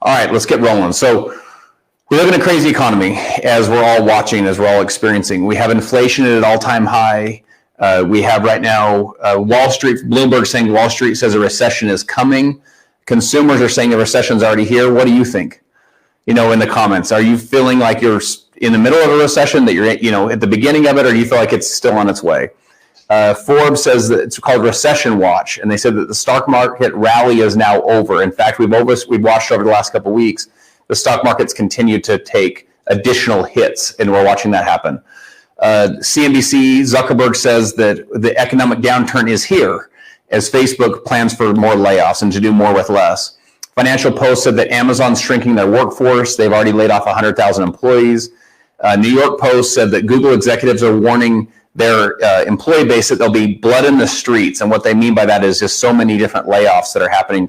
All right, let's get rolling. So we live in a crazy economy, as we're all watching, as we're all experiencing. We have inflation at an all-time high. We have right now Wall Street, Bloomberg saying Wall Street says a recession is coming. Consumers are saying a recession is already here. What do you think? In the comments, are you feeling like you're in the middle of a recession, that you're at the beginning of it, or do you feel like it's still on its way? Forbes says that it's called recession watch, and they said that the stock market rally is now over. In fact, we've watched over the last couple of weeks, the stock markets continue to take additional hits, and we're watching that happen. CNBC, Zuckerberg says that the economic downturn is here as Facebook plans for more layoffs and to do more with less. Financial Post said that Amazon's shrinking their workforce. They've already laid off 100,000 employees. New York Post said that Google executives are warning their employee base that there'll be blood in the streets. And what they mean by that is just so many different layoffs that are happening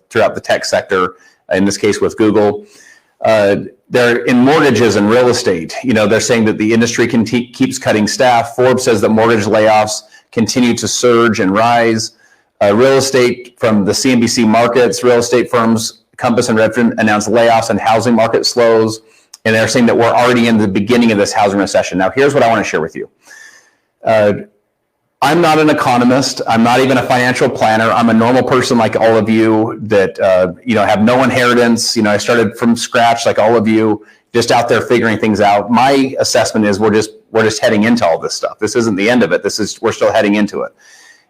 throughout the tech sector, in this case with Google. They're in mortgages and real estate. They're saying that the industry keeps cutting staff. Forbes says that mortgage layoffs continue to surge and rise. Real estate from the CNBC markets, real estate firms Compass and Redfin announced layoffs and housing market slows. And they're saying that we're already in the beginning of this housing recession. Now, here's what I want to share with you. I'm not an economist. I'm not even a financial planner. I'm a normal person like all of you that, have no inheritance. I started from scratch like all of you, just out there figuring things out. My assessment is we're just heading into all this stuff. This isn't the end of it. We're still heading into it.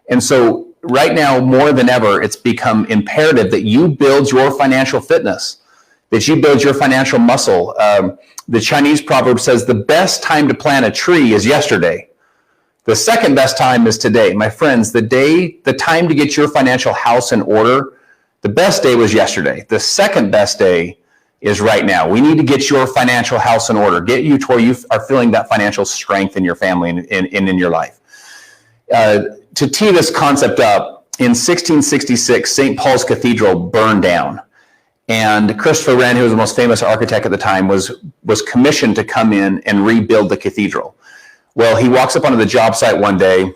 And so right now, more than ever, it's become imperative that you build your financial fitness, that you build your financial muscle. The Chinese proverb says the best time to plant a tree is yesterday. The second best time is today. My friends, the time to get your financial house in order, the best day was yesterday. The second best day is right now. We need to get your financial house in order, get you to where you are feeling that financial strength in your family and in your life. To tee this concept up, in 1666, St. Paul's Cathedral burned down. And Christopher Wren, who was the most famous architect at the time, was commissioned to come in and rebuild the cathedral. Well, he walks up onto the job site one day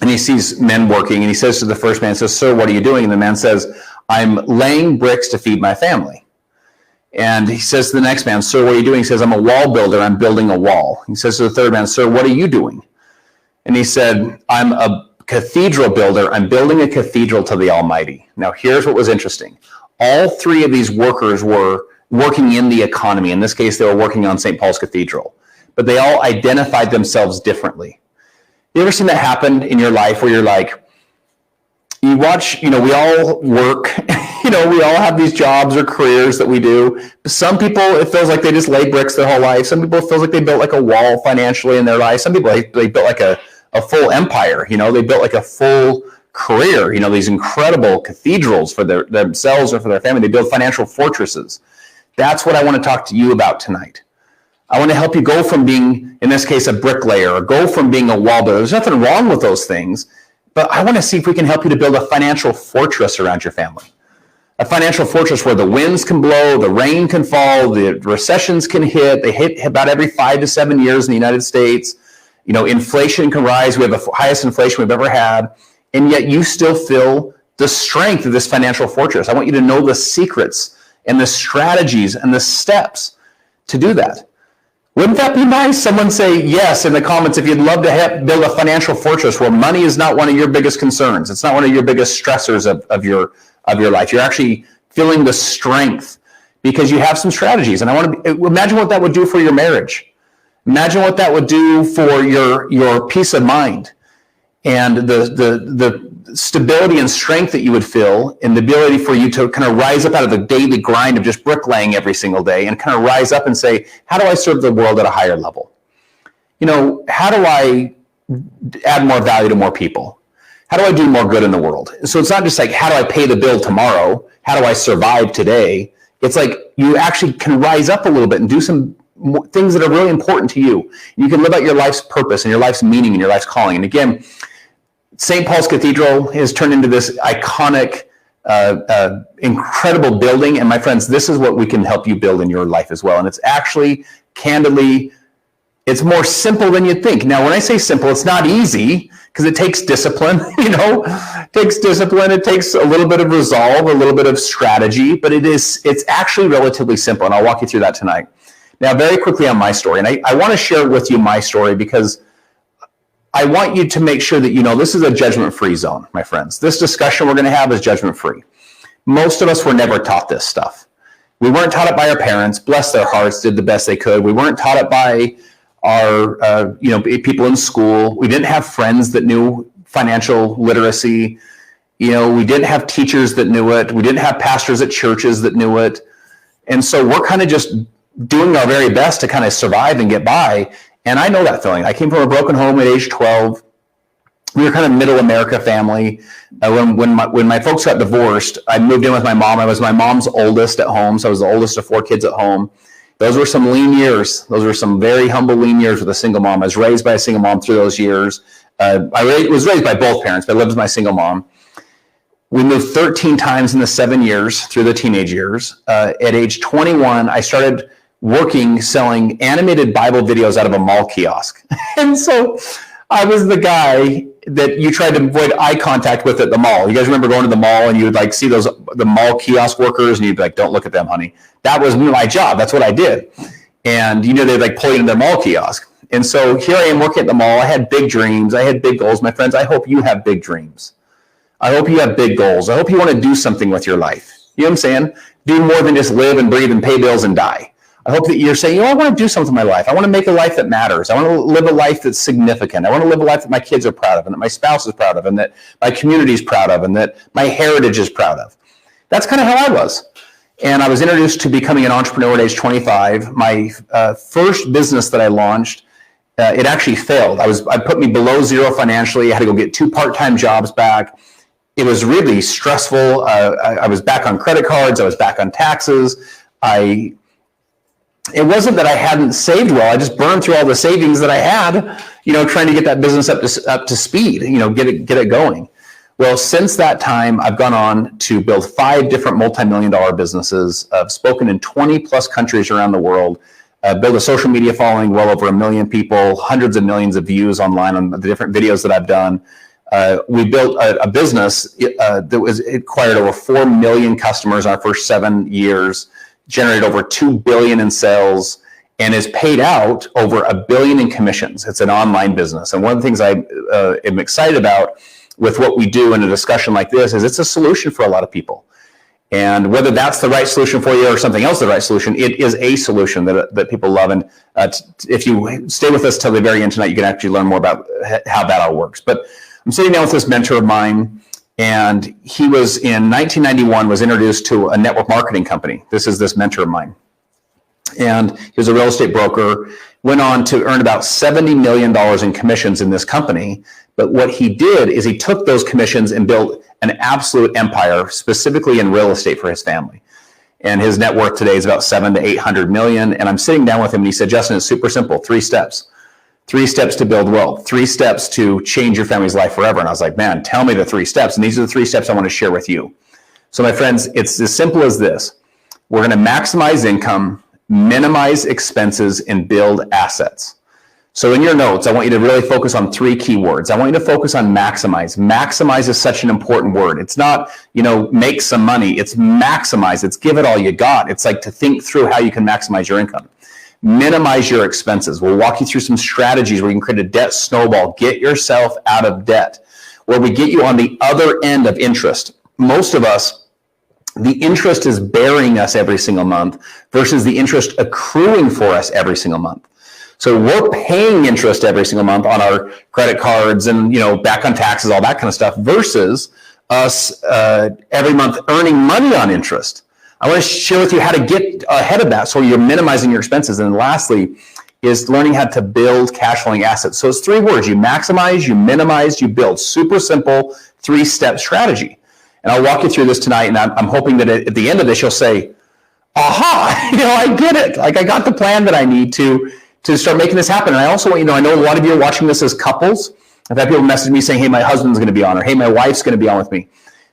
and he sees men working, and he says to the first man, "Sir, what are you doing?" And the man says, "I'm laying bricks to feed my family." And he says to the next man, "Sir, what are you doing?" He says, "I'm a wall builder. I'm building a wall." He says to the third man, "Sir, what are you doing?" And he said, "I'm a cathedral builder. I'm building a cathedral to the Almighty." Now, here's what was interesting. All three of these workers were working in the economy. In this case, they were working on St. Paul's Cathedral. But they all identified themselves differently. You ever seen that happen in your life where you're like, you watch, we all work, we all have these jobs or careers that we do. Some people, it feels like they just lay bricks their whole life. Some people, it feels like they built like a wall financially in their life. Some people, they built like a full empire, they built like a full career, these incredible cathedrals for themselves or for their family. They build financial fortresses. That's what I want to talk to you about tonight. I want to help you go from being, in this case, a bricklayer, or go from being a wall builder. There's nothing wrong with those things, but I want to see if we can help you to build a financial fortress around your family. A financial fortress where the winds can blow, the rain can fall, the recessions can hit. They hit about every 5 to 7 years in the United States. Inflation can rise. We have the highest inflation we've ever had, and yet you still feel the strength of this financial fortress. I want you to know the secrets and the strategies and the steps to do that. Wouldn't that be nice? Someone say yes in the comments if you'd love to build a financial fortress where money is not one of your biggest concerns. It's not one of your biggest stressors of your life. You're actually feeling the strength because you have some strategies. And I want to imagine what that would do for your marriage. Imagine what that would do for your peace of mind and the stability and strength that you would feel, and the ability for you to kind of rise up out of the daily grind of just bricklaying every single day and kind of rise up and say, how do I serve the world at a higher level? How do I add more value to more people? How do I do more good in the world? So it's not just like, how do I pay the bill tomorrow? How do I survive today? It's like you actually can rise up a little bit and do some things that are really important to you. You can live out your life's purpose and your life's meaning and your life's calling. And again, St. Paul's Cathedral has turned into this iconic, incredible building. And my friends, this is what we can help you build in your life as well. And it's actually, candidly, It's more simple than you'd think. Now, when I say simple, it's not easy because it takes discipline, it takes discipline. It takes a little bit of resolve, a little bit of strategy, but it's actually relatively simple. And I'll walk you through that tonight. Now, very quickly on my story, and I want to share with you my story because I want you to make sure that this is a judgment-free zone, my friends. This discussion we're going to have is judgment-free. Most of us were never taught this stuff. We weren't taught it by our parents. Bless their hearts, did the best they could. We weren't taught it by our people in school. We didn't have friends that knew financial literacy. We didn't have teachers that knew it. We didn't have pastors at churches that knew it. And so we're kind of just doing our very best to kind of survive and get by. And I know that feeling. I came from a broken home at age 12. We were kind of middle America family. When my folks got divorced, I moved in with my mom. I was my mom's oldest at home, so I was the oldest of 4 kids at home. Those were some lean years. Those were some very humble, lean years with a single mom. I was raised by a single mom through those years. I was raised by both parents, but I lived with my single mom. We moved 13 times in the 7 years through the teenage years. At age 21, I started working selling animated Bible videos out of a mall kiosk. And so I was the guy that you tried to avoid eye contact with at the mall. You guys remember going to the mall and you would see the mall kiosk workers and you'd be like, don't look at them, honey. That was my job. That's what I did. And they'd pull you into their mall kiosk. And so here I am working at the mall. I had big dreams. I had big goals. My friends, I hope you have big dreams. I hope you have big goals. I hope you want to do something with your life. You know what I'm saying? Do more than just live and breathe and pay bills and die. I hope that you're saying, I want to do something with my life. I want to make a life that matters. I want to live a life that's significant. I want to live a life that my kids are proud of and that my spouse is proud of and that my community is proud of and that my heritage is proud of. That's kind of how I was. And I was introduced to becoming an entrepreneur at age 25. My first business that I launched, it actually failed. I put me below zero financially. I had to go get 2 part-time jobs back. It was really stressful. I was back on credit cards. I was back on taxes. It wasn't that I hadn't saved well. I just burned through all the savings that I had, trying to get that business up to speed, get it going. Well, since that time, I've gone on to build 5 different multi-million-dollar businesses. I've spoken in 20 plus countries around the world, built a social media following well over 1 million people, hundreds of millions of views online on the different videos that I've done. We built a business that acquired over 4 million customers in our first 7 years, generated over $2 billion in sales, and has paid out over $1 billion in commissions. It's an online business. And one of the things I am excited about with what we do in a discussion like this is it's a solution for a lot of people. And whether that's the right solution for you or something else the right solution, it is a solution that people love. And if you stay with us till the very end tonight, you can actually learn more about how that all works. But I'm sitting down with this mentor of mine, and he was in 1991 was introduced to a network marketing company. This mentor of mine. And he was a real estate broker, went on to earn about $70 million in commissions in this company. But what he did is he took those commissions and built an absolute empire, specifically in real estate for his family. And his net worth today is about 700 to 800 million. And I'm sitting down with him and he said, Justin, it's super simple, 3 steps. 3 steps to build wealth, 3 steps to change your family's life forever. And I was like, man, tell me the 3 steps. And these are the 3 steps I want to share with you. So my friends, it's as simple as this. We're going to maximize income, minimize expenses, and build assets. So in your notes, I want you to really focus on 3 key words. I want you to focus on maximize. Maximize is such an important word. It's not, make some money. It's maximize. It's give it all you got. It's like to think through how you can maximize your income. Minimize your expenses. We'll walk you through some strategies where you can create a debt snowball. Get yourself out of debt, where we get you on the other end of interest. Most of us, the interest is bearing us every single month versus the interest accruing for us every single month. So we're paying interest every single month on our credit cards and, back on taxes, all that kind of stuff, versus us every month earning money on interest. I want to share with you how to get ahead of that so you're minimizing your expenses. And lastly is learning how to build cash flowing assets. So it's 3 words. You maximize, you minimize, you build. Super simple 3-step strategy. And I'll walk you through this tonight. And I'm hoping that at the end of this, you'll say, aha, I get it. Like I got the plan that I need to start making this happen. And I also want you to know, I know a lot of you are watching this as couples. I've had people message me saying, hey, my husband's going to be on, or hey, my wife's going to be on with me.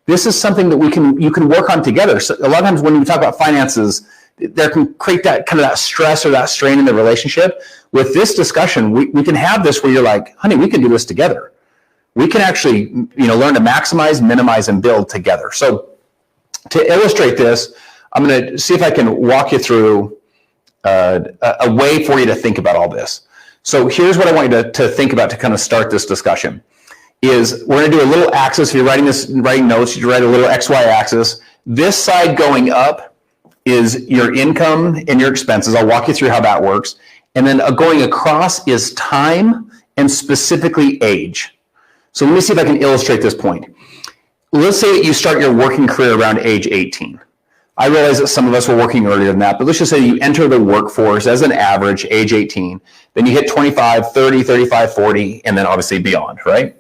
This is something that you can work on together. So a lot of times when we talk about finances, there can create that kind of that stress or that strain in the relationship. With this discussion, we can have this where you're like, honey, we can do this together. We can actually, learn to maximize, minimize, and build together. So to illustrate this, I'm going to see if I can walk you through a way for you to think about all this. So here's what I want you to think about to kind of start this discussion. Is we're going to do a little axis. If you're writing notes, you write a little XY axis. This side going up is your income and your expenses. I'll walk you through how that works. And then going across is time and specifically age. So let me see if I can illustrate this point. Let's say that you start your working career around age 18. I realize that some of us were working earlier than that, but let's just say you enter the workforce as an average, age 18. Then you hit 25, 30, 35, 40, and then obviously beyond, right?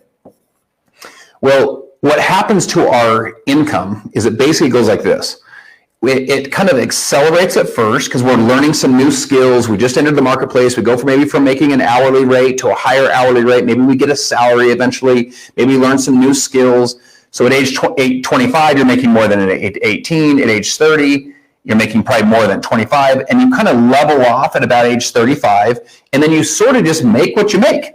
Well, what happens to our income is it basically goes like this. It kind of accelerates at first because we're learning some new skills. We just entered the marketplace. We go from making an hourly rate to a higher hourly rate. Maybe we get a salary eventually. Maybe we learn some new skills. So at age 25, you're making more than at age 18. At age 30, you're making probably more than 25. And you kind of level off at about age 35. And then you sort of just make what you make.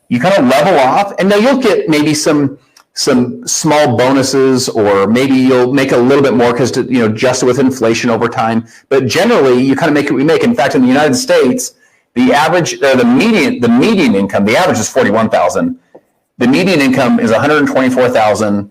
You kind of level off. And now you'll get maybe some small bonuses, or maybe you'll make a little bit more because to adjust it with inflation over time. But generally, you kind of make what we make. In fact, in the United States, the average, the median income, the average is $41,000. The median income is $124,000.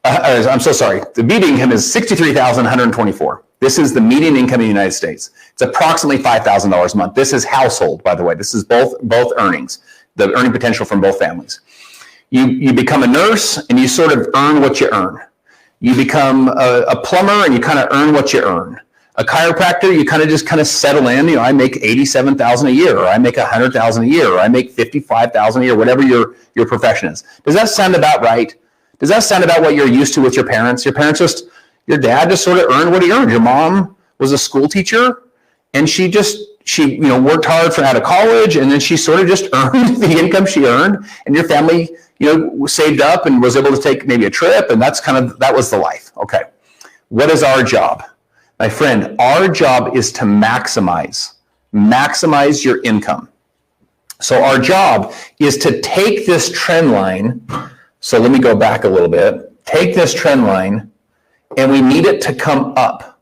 I'm so sorry. The median income is $63,124. This is the median income in the United States. It's approximately $5,000 a month. This is household, by the way. This is both earnings, the earning potential from both families. You become a nurse and you sort of earn what you earn. You become a plumber and you kind of earn what you earn. A chiropractor, you kind of settle in. I make $87,000 a year, or I make $100,000 a year, or I make $55,000 a year, whatever your profession is. Does that sound about right? Does that sound about what you're used to with your parents? Your dad just sort of earned what he earned. Your mom was a school teacher, and she worked hard out of college, and then she sort of just earned the income she earned, and your family saved up and was able to take maybe a trip, and that was the life. Okay. What is our job? My friend, our job is to maximize your income. So our job is to take this trend line. So let me go back a little bit. Take this trend line, and we need it to come up.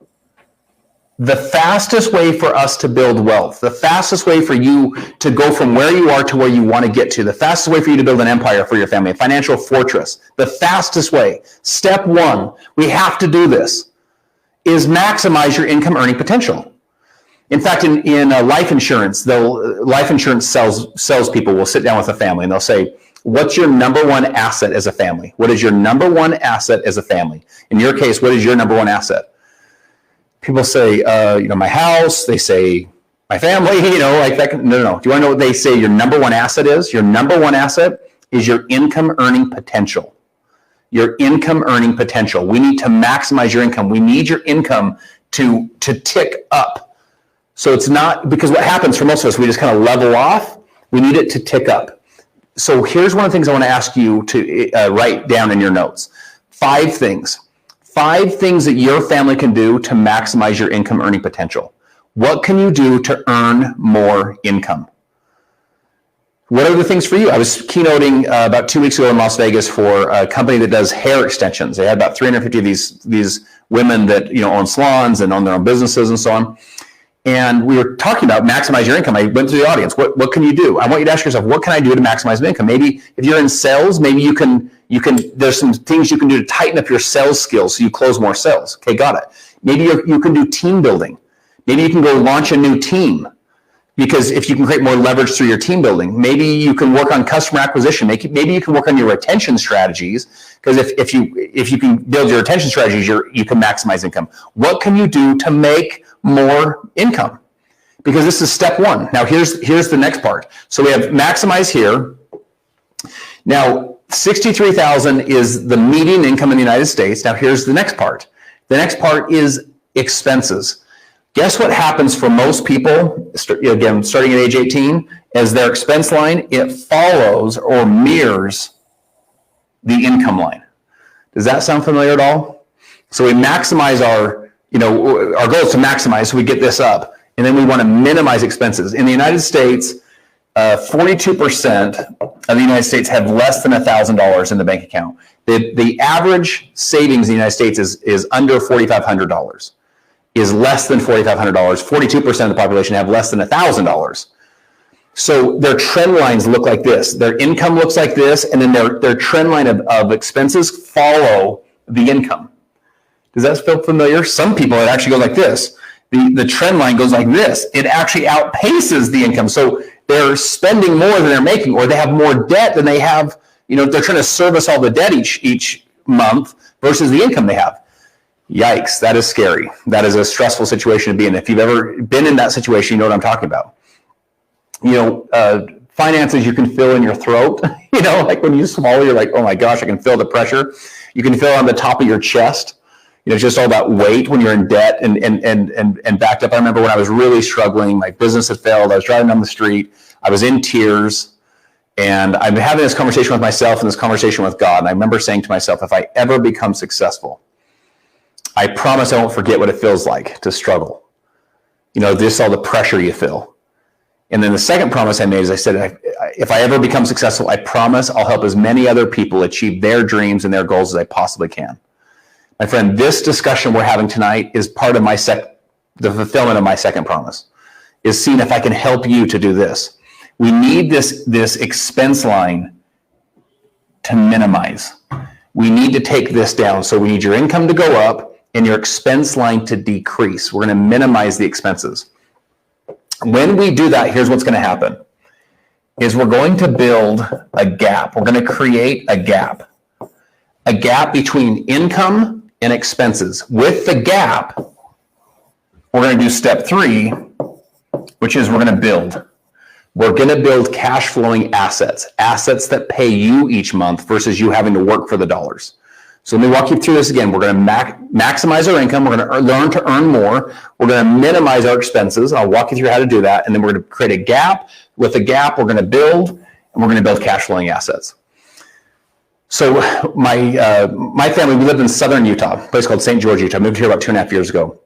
The fastest way for us to build wealth, the fastest way for you to go from where you are to where you want to get to, the fastest way for you to build an empire for your family, a financial fortress, the fastest way, step one, we have to do this, is maximize your income earning potential. In fact, in life insurance, life insurance sales people will sit down with a family and they'll say, what's your number one asset as a family? What is your number one asset as a family? In your case, what is your number one asset? People say, my house. They say, my family, like that. No. Do you want to know what they say your number one asset is? Your number one asset is your income earning potential. Your income earning potential. We need to maximize your income. We need your income to tick up. So it's not, because what happens for most of us, we just kind of level off. We need it to tick up. So here's one of the things I want to ask you to write down in your notes. 5 things. 5 things that your family can do to maximize your income earning potential. What can you do to earn more income? What are the things for you? I was keynoting about 2 weeks ago in Las Vegas for a company that does hair extensions. They had about 350 of these women that own salons and own their own businesses and so on. And we were talking about maximize your income. I went to the audience. What can you do? I want you to ask yourself, what can I do to maximize my income? Maybe if you're in sales, maybe you can. There's some things you can do to tighten up your sales skills so you close more sales. Okay, got it. Maybe you can do team building. Maybe you can go launch a new team. Because if you can create more leverage through your team building, maybe you can work on customer acquisition. Maybe you can work on your retention strategies. Because if you can build your retention strategies, you can maximize income. What can you do to make more income? Because this is step one. Now here's the next part. So we have maximize here. Now 63,000 is the median income in the United States. Now here's the next part. The next part is expenses. Guess what happens for most people, again, starting at age 18, as their expense line, it follows or mirrors the income line. Does that sound familiar at all? So we maximize our goal is to maximize, so we get this up, and then we want to minimize expenses. In the United States, 42% of the United States have less than $1,000 in the bank account. The average savings in the United States is under $4,500, is less than $4,500. 42% of the population have less than $1,000. So their trend lines look like this. Their income looks like this, and then their trend line of expenses follow the income. Does that feel familiar? Some people, it actually goes like this. The trend line goes like this. It actually outpaces the income. So they're spending more than they're making, or they have more debt than they have. They're trying to service all the debt each month versus the income they have. Yikes, that is scary. That is a stressful situation to be in. If you've ever been in that situation, you know what I'm talking about. Finances you can feel in your throat. Like when you swallow, you're like, oh my gosh, I can feel the pressure. You can feel it on the top of your chest. It's just all that weight when you're in debt and backed up. I remember when I was really struggling, my business had failed. I was driving down the street. I was in tears. And I'm having this conversation with myself and this conversation with God. And I remember saying to myself, if I ever become successful, I promise I won't forget what it feels like to struggle. Just all the pressure you feel. And then the second promise I made is I said, if I ever become successful, I promise I'll help as many other people achieve their dreams and their goals as I possibly can. My friend, this discussion we're having tonight is part of the fulfillment of my second promise, is seeing if I can help you to do this. We need this expense line to minimize. We need to take this down. So we need your income to go up and your expense line to decrease. We're going to minimize the expenses. When we do that, here's what's going to happen, is we're going to build a gap. We're going to create a gap between income and expenses. With the gap, we're going to do step 3, which is we're going to build. We're going to build cash flowing assets that pay you each month versus you having to work for the dollars. So let me walk you through this again. We're going to maximize our income. We're going to learn to earn more. We're going to minimize our expenses. I'll walk you through how to do that. And then we're going to create a gap. With a gap, we're going to build, and we're going to build cash flowing assets. So my family, we lived in southern Utah, a place called St. George, Utah. I moved here about 2.5 years ago.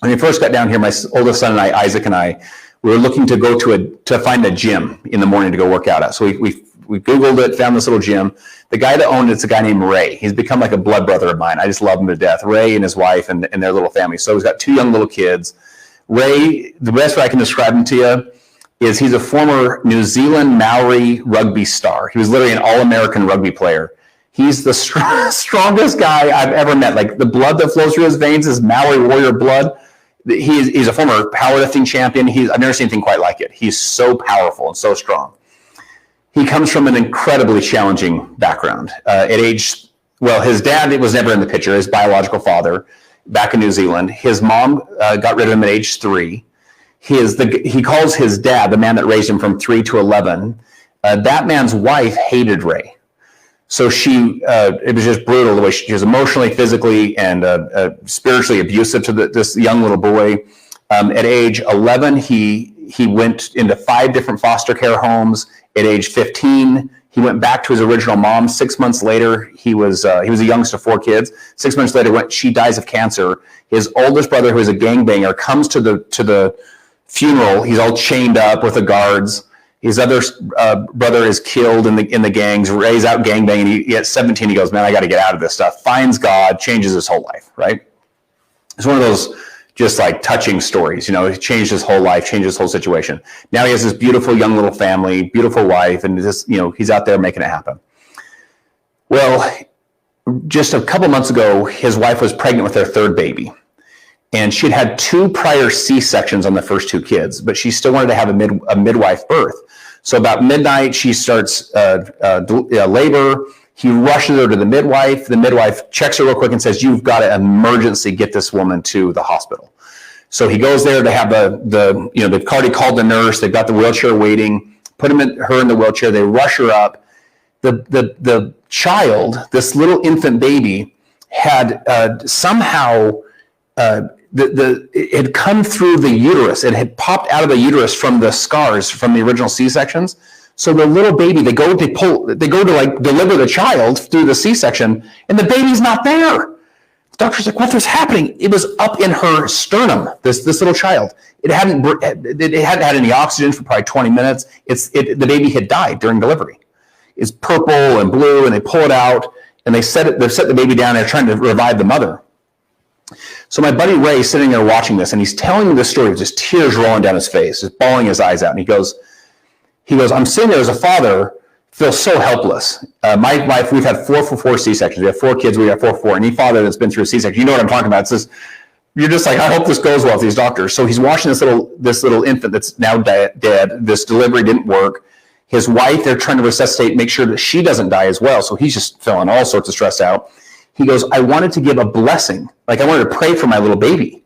When we first got down here, my oldest son and I, Isaac and I, we were looking to go to find a gym in the morning to go work out at. So we Googled it, found this little gym. The guy that owned it's a guy named Ray. He's become like a blood brother of mine. I just love him to death. Ray and his wife and their little family. So he's got 2 young little kids. Ray, the best way I can describe him to you is he's a former New Zealand Maori rugby star. He was literally an all-American rugby player. He's the strongest guy I've ever met. Like the blood that flows through his veins is Maori warrior blood. He's a former powerlifting champion. I've never seen anything quite like it. He's so powerful and so strong. He comes from an incredibly challenging background. His dad was never in the picture, his biological father, back in New Zealand. His mom got rid of him at age 3. He calls his dad, the man that raised him from 3 to 11, that man's wife hated Ray. So it was just brutal the way she was emotionally, physically, and spiritually abusive to this young little boy. At age 11, he went into 5 different foster care homes. At age 15, he went back to his original mom. 6 months later, he was a youngest of 4 kids. 6 months later, she dies of cancer. His oldest brother, who is a gangbanger, comes to the funeral. He's all chained up with the guards. His other brother is killed in the gangs. Ray's out gangbanging. At 17, he goes, man, I got to get out of this stuff. Finds God, changes his whole life, right? It's one of those just like touching stories. He changed his whole life, changed his whole situation. Now he has this beautiful young little family, beautiful wife, and he's out there making it happen. Well, just a couple months ago, his wife was pregnant with their 3rd baby. And she'd had 2 prior C-sections on the first 2 kids, but she still wanted to have a midwife birth. So about midnight, she starts labor. He rushes her to the midwife. The midwife checks her real quick and says, you've got to emergency get this woman to the hospital. So he goes there to have they've already called the nurse. They've got the wheelchair waiting, put her in the wheelchair. They rush her up. The child, this little infant baby, had somehow it had come through the uterus. It had popped out of the uterus from the scars from the original C-sections. So the little baby, they go to like deliver the child through the C-section, and the baby's not there. The doctor's like, what was happening? It was up in her sternum, this little child. It hadn't had any oxygen for probably 20 minutes. The baby had died during delivery. It's purple and blue, and they pull it out, and they set the baby down. They're trying to revive the mother. So my buddy Ray is sitting there watching this, and he's telling me this story with just tears rolling down his face, just bawling his eyes out. And he goes, I'm sitting there as a father, feel so helpless. My wife, we've had 4 for 4 C-sections. We have 4 kids, we have 4 for 4. Any father that's been through a C-section, you know what I'm talking about. It's just, you're just like, I hope this goes well with these doctors. So he's watching this little infant that's now dead. This delivery didn't work. His wife, they're trying to resuscitate, make sure that she doesn't die as well. So he's just feeling all sorts of stress out. He goes, I wanted to give a blessing. Like, I wanted to pray for my little baby.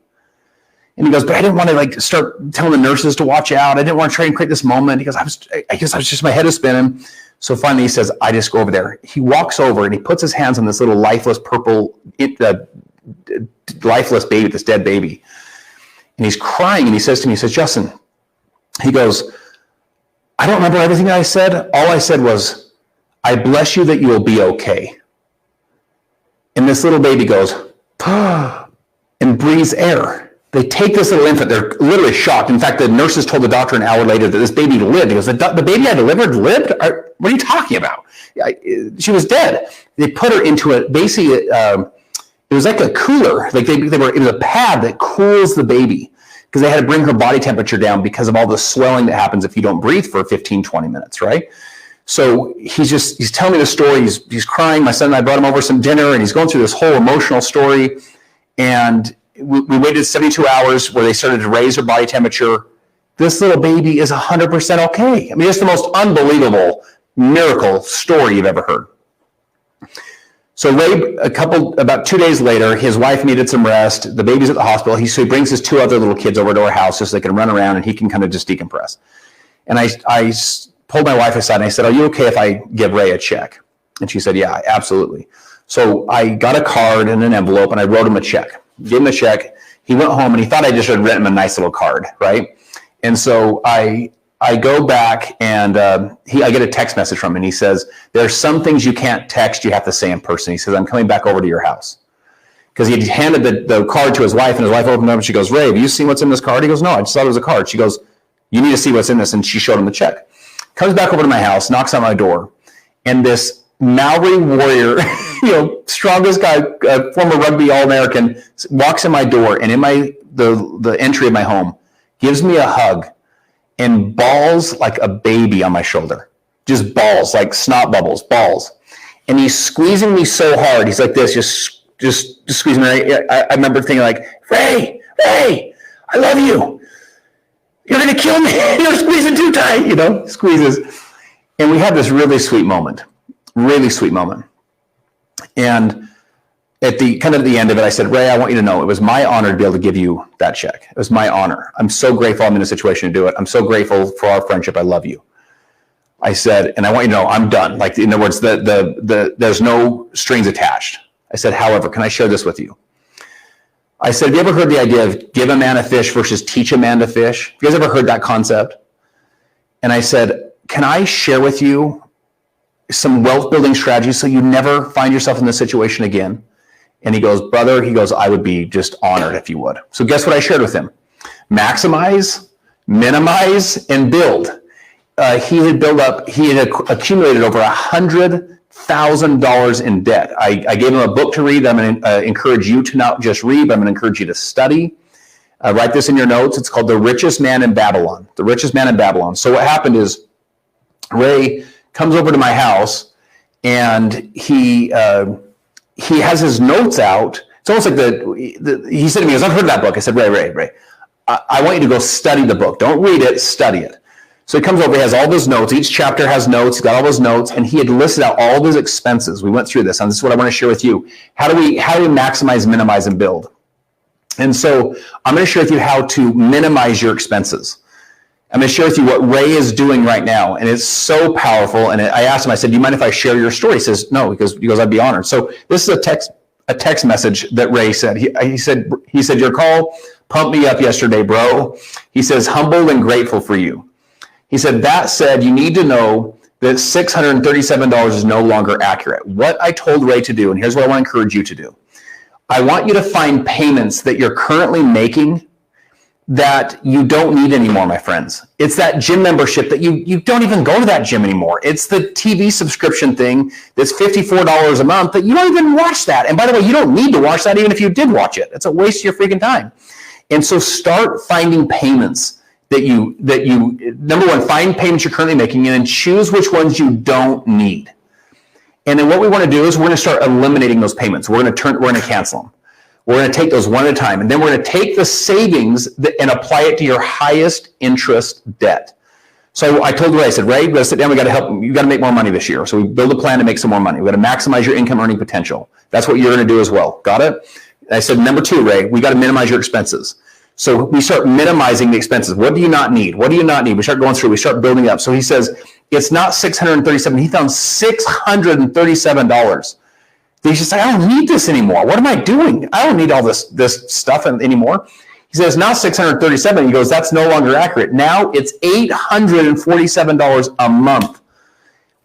And he goes, but I didn't want to start telling the nurses to watch out. I didn't want to try and create this moment. He goes, I guess just, my head is spinning. So finally he says, I just go over there. He walks over and he puts his hands on this little lifeless lifeless baby, this dead baby. And he's crying, and he says to me, Justin, he goes, I don't remember everything that I said. All I said was, I bless you that you will be okay. And this little baby goes, and breathes air. They take this little infant. They're literally shocked. In fact, the nurses told the doctor an hour later that this baby lived. He goes, the baby I delivered lived? What are you talking about? She was dead. They put her into it was like a cooler. Like it was a pad that cools the baby, because they had to bring her body temperature down because of all the swelling that happens if you don't breathe for 15, 20 minutes, right? So he's telling me the story. He's crying. My son and I brought him over some dinner, and he's going through this whole emotional story. And we waited 72 hours where they started to raise her body temperature. This little baby is 100% okay. I mean, it's the most unbelievable miracle story you've ever heard. So Ray, about 2 days later, his wife needed some rest. The baby's at the hospital. So he brings his 2 other little kids over to our house just so they can run around and he can kind of just decompress. And I pulled my wife aside and I said, are you okay if I give Ray a check? And she said, yeah, absolutely. So I got a card and an envelope and I wrote him a check. Gave him a check. He went home and he thought I just had written him a nice little card, right? And so I go back and I get a text message from him, and he says, there's some things you can't text, you have to say in person. He says, I'm coming back over to your house. Because he had handed the card to his wife, and his wife opened it up and she goes, Ray, have you seen what's in this card? He goes, no, I just thought it was a card. She goes, you need to see what's in this. And she showed him the check. Comes back over to my house, knocks on my door, and this Maori warrior, strongest guy, former rugby All-American, walks in my door, and in the entry of my home, gives me a hug and bawls like a baby on my shoulder. Just balls, like snot bubbles, balls. And he's squeezing me so hard. He's like this, just squeezing me. I remember thinking like, Ray, I love you. You're going to kill me. You're squeezing too tight, squeezes. And we had this really sweet moment. And at the end of it, I said, Ray, I want you to know it was my honor to be able to give you that check. It was my honor. I'm so grateful I'm in a situation to do it. I'm so grateful for our friendship. I love you. I said, and I want you to know I'm done. Like, in other words, there's no strings attached. I said, however, can I share this with you? I said, have you ever heard the idea of give a man a fish versus teach a man to fish? Have you guys ever heard that concept? And I said, can I share with you some wealth building strategies so you never find yourself in this situation again? And he goes, brother, I would be just honored if you would. So guess what I shared with him? Maximize, minimize, and build. He had accumulated over $100,000 in debt. I gave him a book to read. I'm going to encourage you to not just read, but I'm going to encourage you to study. Write this in your notes. It's called The Richest Man in Babylon. The Richest Man in Babylon. So what happened is Ray comes over to my house, and he has his notes out. It's almost like he said to me, I've heard of that book. I said, Ray, I want you to go study the book. Don't read it, study it. So he comes over, he has all those notes. Each chapter has notes. He's got all those notes, and he had listed out all of his expenses. We went through this, and this is what I want to share with you. How do we maximize, minimize, and build? And so I'm going to share with you how to minimize your expenses. I'm going to share with you what Ray is doing right now, and it's so powerful. And I asked him, I said, do you mind if I share your story? He says, no, because I'd be honored. So this is a text message that Ray said. He said, your call pumped me up yesterday, bro. He says, humbled and grateful for you. He said, that said, you need to know that $637 is no longer accurate. What I told Ray to do, and here's what I want to encourage you to do. I want you to find payments that you're currently making that you don't need anymore, my friends. It's that gym membership that you don't even go to that gym anymore. It's the TV subscription thing that's $54 a month that you don't even watch that. And by the way, you don't need to watch that even if you did watch it. It's a waste of your freaking time. And so start finding payments that you number one, find payments you're currently making and then choose which ones you don't need. And then what we want to do is we're going to start eliminating those payments. We're going to cancel them. We're going to take those one at a time. And then we're going to take the savings and apply it to your highest interest debt. So I told Ray, I said, Ray, we got to sit down. We got to help. You got to make more money this year. So we build a plan to make some more money. We got to maximize your income earning potential. That's what you're going to do as well. Got it? And I said, number two, Ray, we got to minimize your expenses. So we start minimizing the expenses. What do you not need? What do you not need? We start going through. We start building up. So he says, it's not $637. He found $637. He's just like, I don't need this anymore. What am I doing? I don't need all this stuff anymore. He says, now $637. He goes, that's no longer accurate. Now it's $847 a month.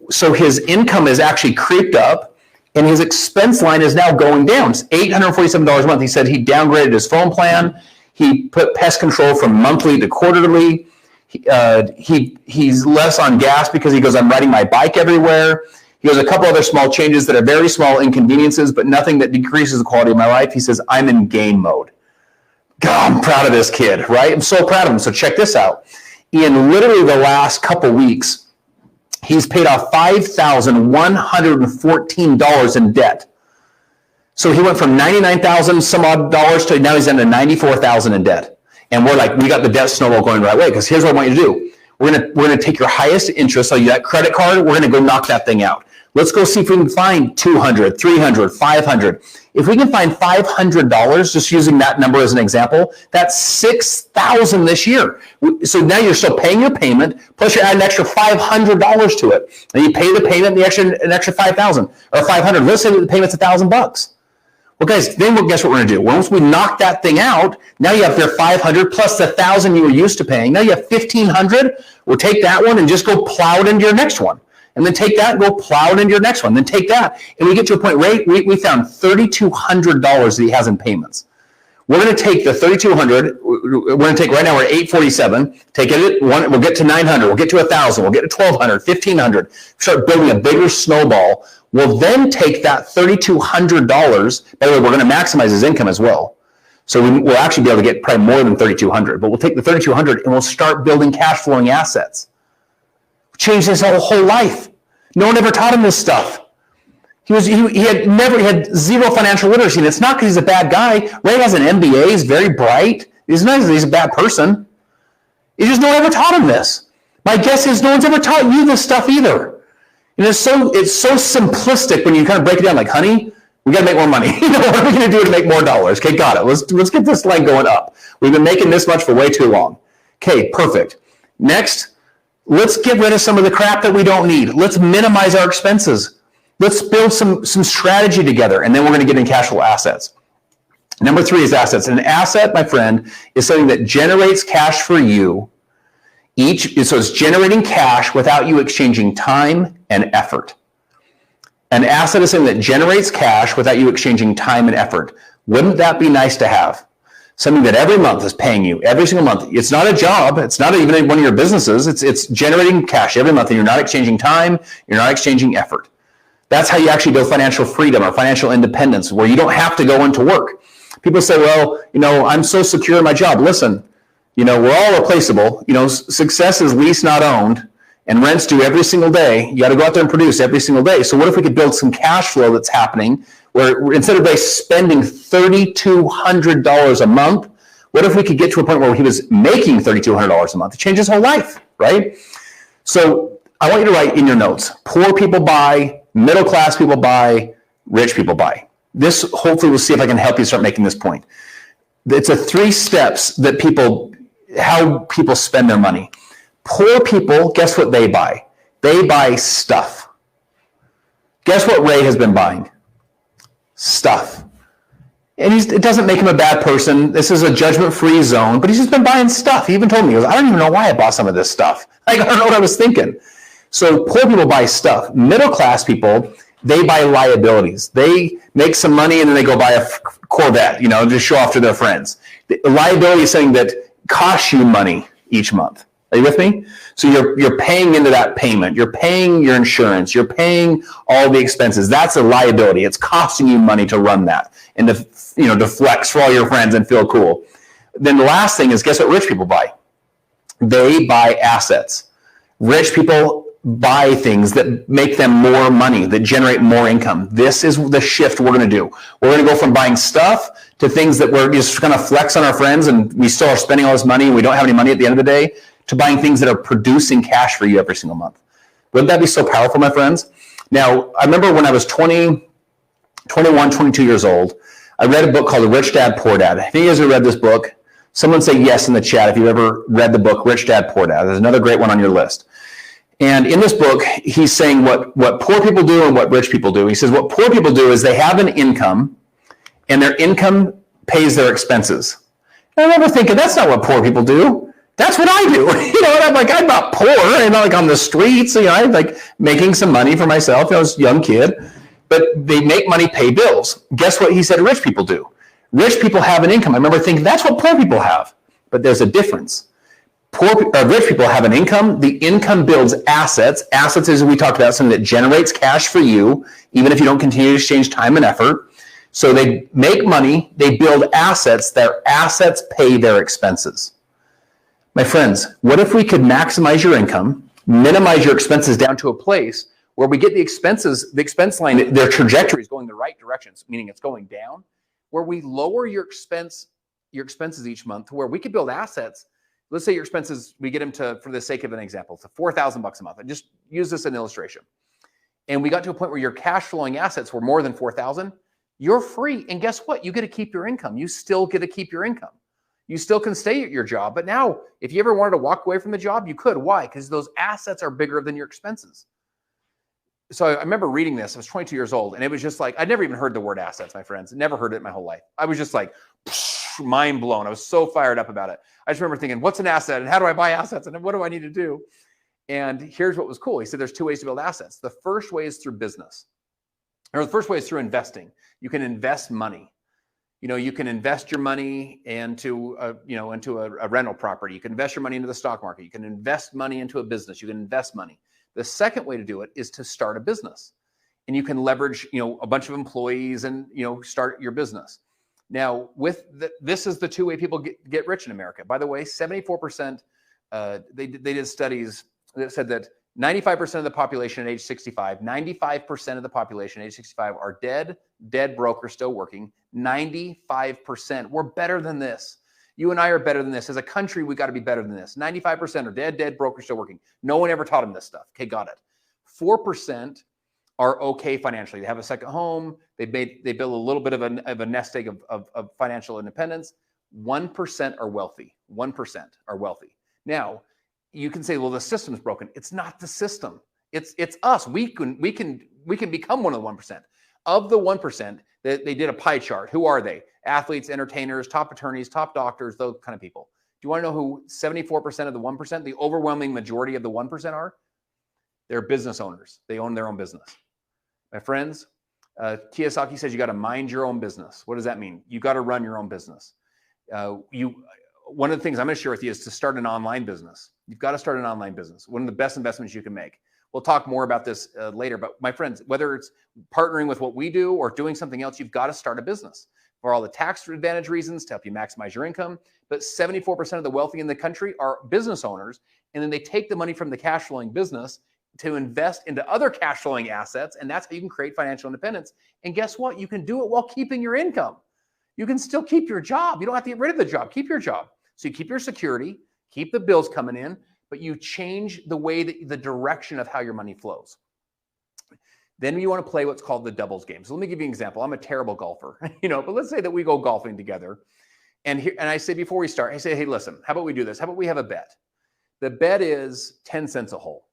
So his income is actually creeped up and his expense line is now going down. It's $847 a month. He said he downgraded his phone plan. He put pest control from monthly to quarterly. He's less on gas because he goes, I'm riding my bike everywhere. He has a couple other small changes that are very small inconveniences, but nothing that decreases the quality of my life. He says, I'm in game mode. God, I'm proud of this kid, right? I'm so proud of him. So check this out. In literally the last couple weeks, he's paid off $5,114 in debt. So he went from $99,000 some odd dollars to now he's into $94,000 in debt. And we're like, we got the debt snowball going the right way because here's what I want you to do. We're gonna take your highest interest, so that credit card, we're gonna go knock that thing out. Let's go see if we can find $200, $300, $500. If we can find $500, just using that number as an example, that's $6,000 this year. So now you're still paying your payment, plus you're adding an extra $500 to it. And you pay the payment, an extra $5,000 or $500. Let's say that the payment's $1,000. Well, guys, then guess what we're going to do? Once we knock that thing out, now you have your $500 plus the $1,000 you were used to paying. Now you have $1,500. We'll take that one and just go plow it into your next one. And then take that and go plow it into your next one. Then take that. And we get to a point, Ray, we found $3,200 that he has in payments. We're going to take the $3,200. We're going to take right now, we're at $847. Take it, we'll get to $900. We'll get to $1,000. We'll get to $1,200, $1,500. Start building a bigger snowball. We'll then take that $3,200. By the way, we're going to maximize his income as well. So we'll actually be able to get probably more than $3,200. But we'll take the $3,200 and we'll start building cash flowing assets. Change his whole life. No one ever taught him this stuff. He had zero financial literacy, and it's not because he's a bad guy. Ray has an MBA. He's very bright. He's not because he's a bad person. It's just no one ever taught him this. My guess is no one's ever taught you this stuff either. And it's so simplistic when you kind of break it down. Like, honey, we got to make more money. What are we going to do to make more dollars? Okay, got it. Let's get this line going up. We've been making this much for way too long. Okay, perfect. Next. Let's get rid of some of the crap that we don't need. Let's minimize our expenses. Let's build some strategy together, and then we're going to get in cash flow assets. Number 3 is assets. An asset, my friend, is something that generates cash for you. So it's generating cash without you exchanging time and effort. An asset is something that generates cash without you exchanging time and effort. Wouldn't that be nice to have? Something that every month is paying you, every single month. It's not a job. It's not even one of your businesses. It's generating cash every month, and you're not exchanging time. You're not exchanging effort. That's how you actually build financial freedom or financial independence, where you don't have to go into work. People say, well, I'm so secure in my job. Listen, we're all replaceable. Success is leased, not owned, and rent's due every single day. You got to go out there and produce every single day. So what if we could build some cash flow that's happening where instead of spending $3,200 a month, what if we could get to a point where he was making $3,200 a month? It changed his whole life, right? So I want you to write in your notes, poor people buy, middle class people buy, rich people buy. This hopefully we'll see if I can help you start making this point. It's a 3 steps that how people spend their money. Poor people, guess what they buy? They buy stuff. Guess what Ray has been buying? Stuff. And it doesn't make him a bad person. This is a judgment-free zone, but he's just been buying stuff. He even told me, he goes, I don't even know why I bought some of this stuff. I don't know what I was thinking. So poor people buy stuff. Middle-class people, they buy liabilities. They make some money and then they go buy a Corvette, just show off to their friends. The liability is something that costs you money each month. Are you with me? So you're paying into that payment. You're paying your insurance. You're paying all the expenses. That's a liability. It's costing you money to run that and to flex for all your friends and feel cool. Then the last thing is, guess what rich people buy? They buy assets. Rich people buy things that make them more money, that generate more income. This is the shift we're going to do. We're going to go from buying stuff to things that we're just going to flex on our friends and we still are spending all this money and we don't have any money at the end of the day, to buying things that are producing cash for you every single month. Wouldn't that be so powerful, my friends? Now, I remember when I was 20, 21, 22 years old, I read a book called Rich Dad, Poor Dad. If you guys have read this book, someone say yes in the chat if you've ever read the book Rich Dad, Poor Dad. There's another great one on your list. And in this book, he's saying what poor people do and what rich people do. He says what poor people do is they have an income and their income pays their expenses. And I remember thinking, that's not what poor people do. That's what I do. And I'm like, I'm not poor. I'm not like on the streets. I'm like making some money for myself. I was a young kid, but they make money, pay bills. Guess what he said rich people do? Rich people have an income. I remember thinking that's what poor people have, but there's a difference. Rich people have an income. The income builds assets. Assets, as we talked about, something that generates cash for you, even if you don't continue to exchange time and effort. So they make money. They build assets. Their assets pay their expenses. My friends, what if we could maximize your income, minimize your expenses down to a place where we get the expense line, their trajectory is going the right direction, meaning it's going down, where we lower your expenses each month to where we could build assets. Let's say your expenses, we get them to, for the sake of an example, to $4,000 a month. I just use this as an illustration. And we got to a point where your cash flowing assets were more than $4,000. You're free. And guess what? You get to keep your income. You still get to keep your income. You still can stay at your job. But now, if you ever wanted to walk away from the job, you could. Why? Because those assets are bigger than your expenses. So I remember reading this. I was 22 years old. And it was just like, I'd never even heard the word assets, my friends. Never heard it in my whole life. I was just like, mind blown. I was so fired up about it. I just remember thinking, what's an asset? And how do I buy assets? And what do I need to do? And here's what was cool. He said there's two ways to build assets. The first way is through business. Or the first way is through investing. You can invest money. You can invest your money into a rental property. You can invest your money into the stock market. You can invest money into a business. You can invest money. The second way to do it is to start a business. And you can leverage, a bunch of employees and, start your business. Now, this is the two-way people get rich in America. By the way, 74%, they did studies that said that 95% of the population at age 65, 95% of the population at age 65 are dead broke or still working. 95%. We're better than this. You and I are better than this. As a country, we got to be better than this. 95% are dead broke or still working. No one ever taught them this stuff. Okay, got it. 4% are okay financially. They have a second home. They build a little bit of a nest egg of financial independence. 1% are wealthy. 1% are wealthy. Now, you can say, well, the system's broken. It's not the system. It's us. We can become one of the 1%. Of the 1%, they did a pie chart. Who are they? Athletes, entertainers, top attorneys, top doctors, those kind of people. Do you want to know who 74% of the 1%, the overwhelming majority of the 1% are? They're business owners. They own their own business. My friends, Kiyosaki says you got to mind your own business. What does that mean? You got to run your own business. One of the things I'm going to share with you is to start an online business. You've got to start an online business. One of the best investments you can make. We'll talk more about this later, but my friends, whether it's partnering with what we do or doing something else, you've got to start a business for all the tax advantage reasons to help you maximize your income. But 74% of the wealthy in the country are business owners, and then they take the money from the cash flowing business to invest into other cash flowing assets, and that's how you can create financial independence. And guess what? You can do it while keeping your income. You can still keep your job. You don't have to get rid of the job. Keep your job. So you keep your security, keep the bills coming in, but you change the way that the direction of how your money flows. Then you want to play what's called the doubles game. So let me give you an example. I'm a terrible golfer, but let's say that we go golfing together. And I say, before we start, I say, hey, listen, how about we do this? How about we have a bet? The bet is 10 cents a hole.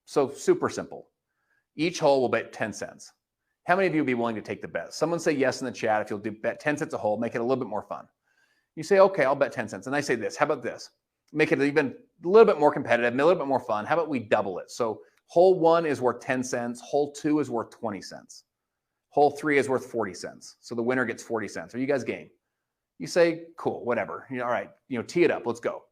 So super simple. Each hole will bet 10 cents. How many of you would be willing to take the bet? Someone say yes in the chat if you'll bet 10 cents a hole, make it a little bit more fun. You say, okay, I'll bet 10 cents. And I say this, how about this? Make it even a little bit more competitive, a little bit more fun. How about we double it? So hole 1 is worth 10 cents. Hole 2 is worth 20 cents. Hole 3 is worth 40 cents. So the winner gets 40 cents. Are you guys game? You say, cool, whatever. All right, tee it up. Let's go.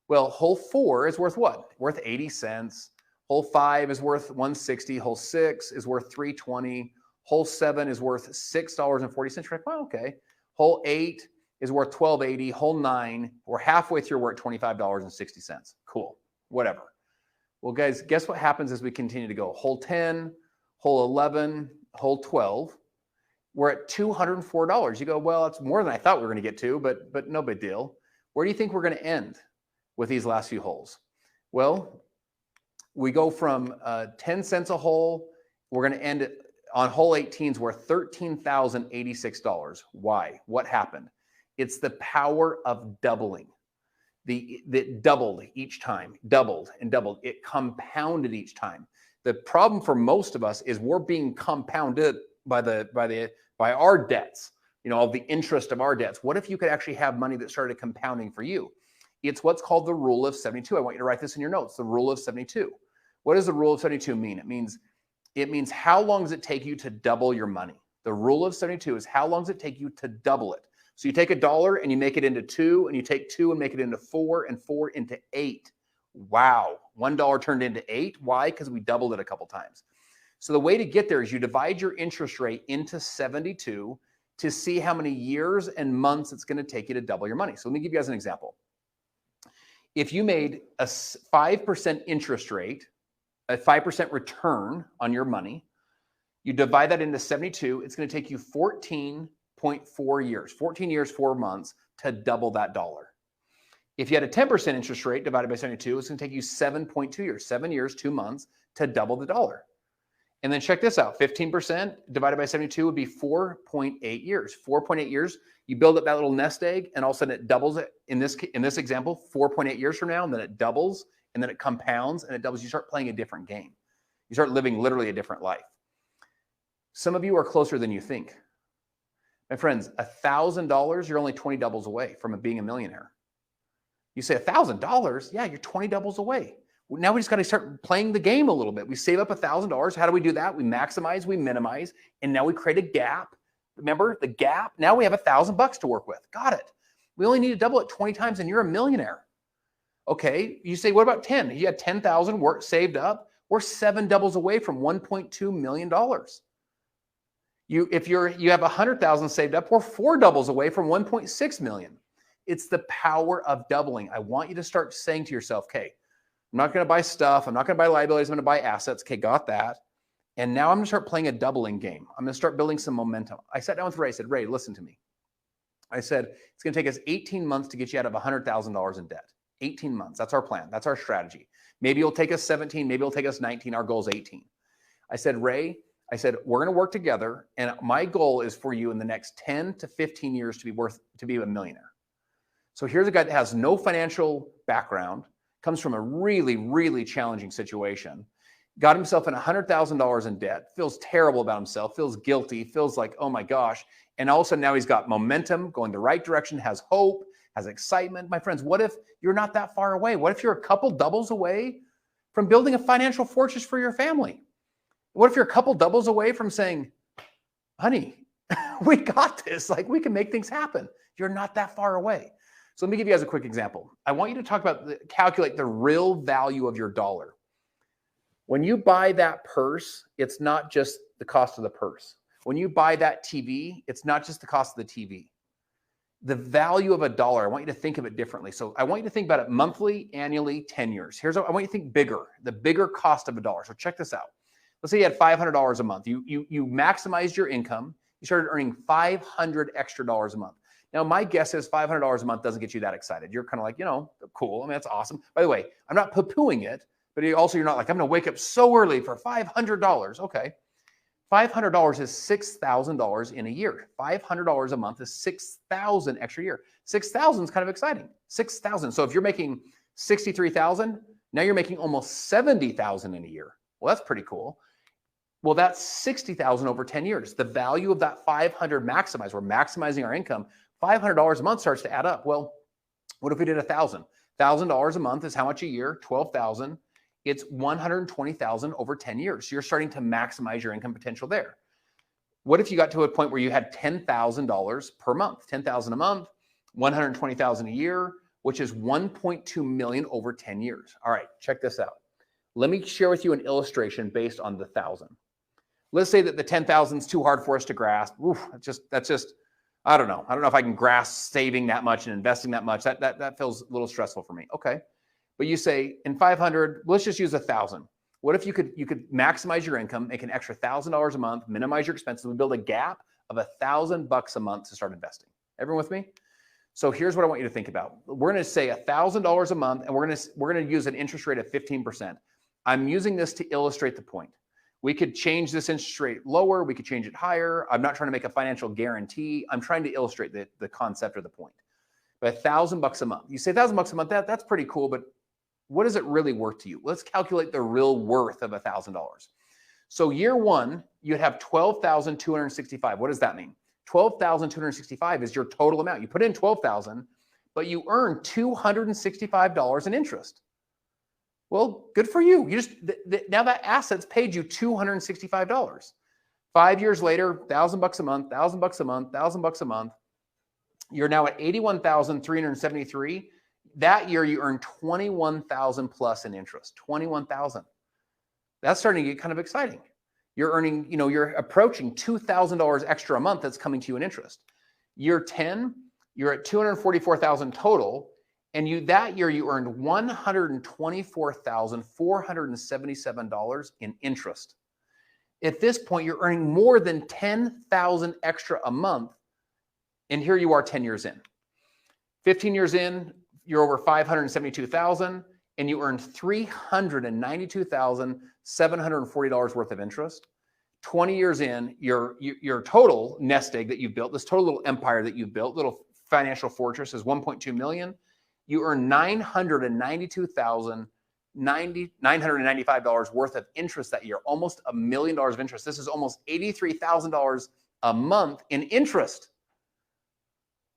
Well, hole 4 is worth what? Worth 80 cents. Hole 5 is worth 160. Hole 6 is worth 320. Hole 7 is worth $6.40. You're like, well, okay. Hole 8 is worth $12.80. Hole 9, we're halfway through, we're at $25.60. Cool, whatever. Well, guys, guess what happens as we continue to go? Hole 10, hole 11, hole 12, we're at $204. You go, well, that's more than I thought we were going to get to, but no big deal. Where do you think we're going to end with these last few holes? Well, we go from 10 cents a hole. We're going to end it on hole 18's worth $13,086. Why? What happened? It's the power of doubling. That doubled each time, doubled and doubled. It compounded each time. The problem for most of us is we're being compounded by our debts, all the interest of our debts. What if you could actually have money that started compounding for you? It's what's called the rule of 72. I want you to write this in your notes, the rule of 72. What does the rule of 72 mean? It means how long does it take you to double your money? The rule of 72 is how long does it take you to double it? So you take $1 and you make it into 2, and you take 2 and make it into 4, and 4 into 8. Wow, $1 turned into 8. Why? Because we doubled it a couple times. So the way to get there is you divide your interest rate into 72 to see how many years and months it's going to take you to double your money. So let me give you guys an example. If you made a 5% interest rate, a 5% return on your money, you divide that into 72, it's going to take you 14.4 years, 14 years, 4 months to double that dollar. If you had a 10% interest rate divided by 72, it's going to take you 7.2 years, 7 years, 2 months to double the dollar. And then check this out, 15% divided by 72 would be 4.8 years. 4.8 years, you build up that little nest egg, and all of a sudden it doubles it. In this example, 4.8 years from now, and then it doubles, and then it compounds, and it doubles. You start playing a different game. You start living literally a different life. Some of you are closer than you think. My friends, $1,000, you're only 20 doubles away from being a millionaire. You say $1,000? Yeah, you're 20 doubles away. Now we just got to start playing the game a little bit. We save up $1,000. How do we do that? We maximize, we minimize, and now we create a gap. Remember the gap? Now we have $1,000 to work with. Got it. We only need to double it 20 times and you're a millionaire. Okay, you say, what about 10? You had 10,000 saved up. We're 7 doubles away from $1.2 million. If you have 100,000 saved up, we're 4 doubles away from 1.6 million. It's the power of doubling. I want you to start saying to yourself, okay, I'm not going to buy stuff. I'm not going to buy liabilities. I'm going to buy assets. Okay, got that. And now I'm going to start playing a doubling game. I'm going to start building some momentum. I sat down with Ray. I said, Ray, listen to me. I said, it's going to take us 18 months to get you out of $100,000 in debt. 18 months. That's our plan. That's our strategy. Maybe it'll take us 17. Maybe it'll take us 19. Our goal is 18. I said, Ray, we're going to work together. And my goal is for you in the next 10 to 15 years to be a millionaire. So here's a guy that has no financial background, comes from a really, really challenging situation, got himself in $100,000 in debt, feels terrible about himself, feels guilty, feels like, oh my gosh. And all of a sudden now he's got momentum, going the right direction, has hope, has excitement. My friends, what if you're not that far away? What if you're a couple doubles away from building a financial fortress for your family? What if you're a couple doubles away from saying, honey, we got this. Like, we can make things happen. You're not that far away. So let me give you guys a quick example. I want you to talk about, calculate the real value of your dollar. When you buy that purse, it's not just the cost of the purse. When you buy that TV, it's not just the cost of the TV. The value of a dollar, I want you to think of it differently. So I want you to think about it monthly, annually, 10 years. I want you to think bigger, the bigger cost of a dollar. So check this out. Let's say you had $500 a month. You maximized your income. You started earning $500 extra dollars a month. Now, my guess is $500 a month doesn't get you that excited. You're kind of like, cool. I mean, that's awesome. By the way, I'm not poo-pooing it, but you're not like, I'm going to wake up so early for $500. Okay. $500 is $6,000 in a year. $500 a month is $6,000 extra year. $6,000 is kind of exciting. $6,000. So if you're making $63,000, now you're making almost $70,000 in a year. Well, that's pretty cool. Well, that's $60,000 over 10 years. The value of that 500 maximized, we're maximizing our income. $500 a month starts to add up. Well, what if we did $1,000? $1,000 a month is how much a year? 12,000. It's 120,000 over 10 years. So you're starting to maximize your income potential there. What if you got to a point where you had $10,000 per month, 10,000 a month, 120,000 a year, which is 1.2 million over 10 years. All right, check this out. Let me share with you an illustration based on the 1,000. Let's say that the 10,000 is too hard for us to grasp. Oof, that's just, I don't know. I don't know if I can grasp saving that much and investing that much. That feels a little stressful for me. Okay. But you say in 500, let's just use 1,000. What if you could maximize your income, make an extra $1,000 a month, minimize your expenses, and build a gap of $1,000 a month to start investing? Everyone with me? So here's what I want you to think about. We're going to say $1,000 a month, and we're going to use an interest rate of 15%. I'm using this to illustrate the point. We could change this interest rate lower. We could change it higher. I'm not trying to make a financial guarantee. I'm trying to illustrate the concept or the point. But $1,000 a month. You say $1,000 a month. That's pretty cool, but what is it really worth to you? Let's calculate the real worth of $1,000. So year one, you'd have $12,265. What does that mean? $12,265 is your total amount. You put in $12,000, but you earn $265 in interest. Well, good for you. You just now that asset's paid you $265. 5 years later, $1,000 a month, $1,000 a month, $1,000 a month. You're now at $81,373. That year, you earn $21,000 plus in interest. $21,000. That's starting to get kind of exciting. You're earning, you're approaching $2,000 extra a month that's coming to you in interest. Year 10, you're at $244,000 total. And that year you earned $124,477 in interest. At this point, you're earning more than $10,000 extra a month. And here you are 10 years in. 15 years in, you're over $572,000, and you earned $392,740 worth of interest. 20 years in, your total nest egg that you've built, this total little empire that you've built, little financial fortress, is 1.2 million. You earn $995 worth of interest that year, almost $1 million of interest. This is almost $83,000 a month in interest.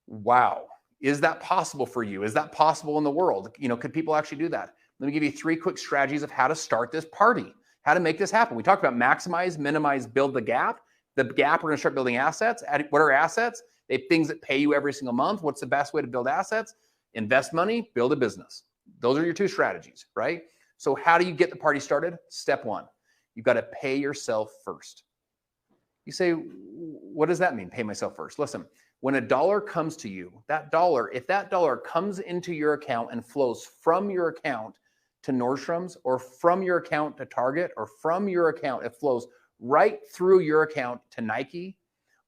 Wow. Is that possible for you? Is that possible in the world? Could people actually do that? Let me give you 3 quick strategies of how to start this party, how to make this happen. We talked about maximize, minimize, build the gap. The gap, we're going to start building assets. What are assets? They have things that pay you every single month. What's the best way to build assets? Invest money, build a business. Those are your 2 strategies, right? So how do you get the party started? Step 1, you've got to pay yourself first. You say, what does that mean? Pay myself first. Listen, when a dollar comes to you, if that dollar comes into your account and flows from your account to Nordstrom's, or from your account to Target, or from your account, it flows right through your account to Nike,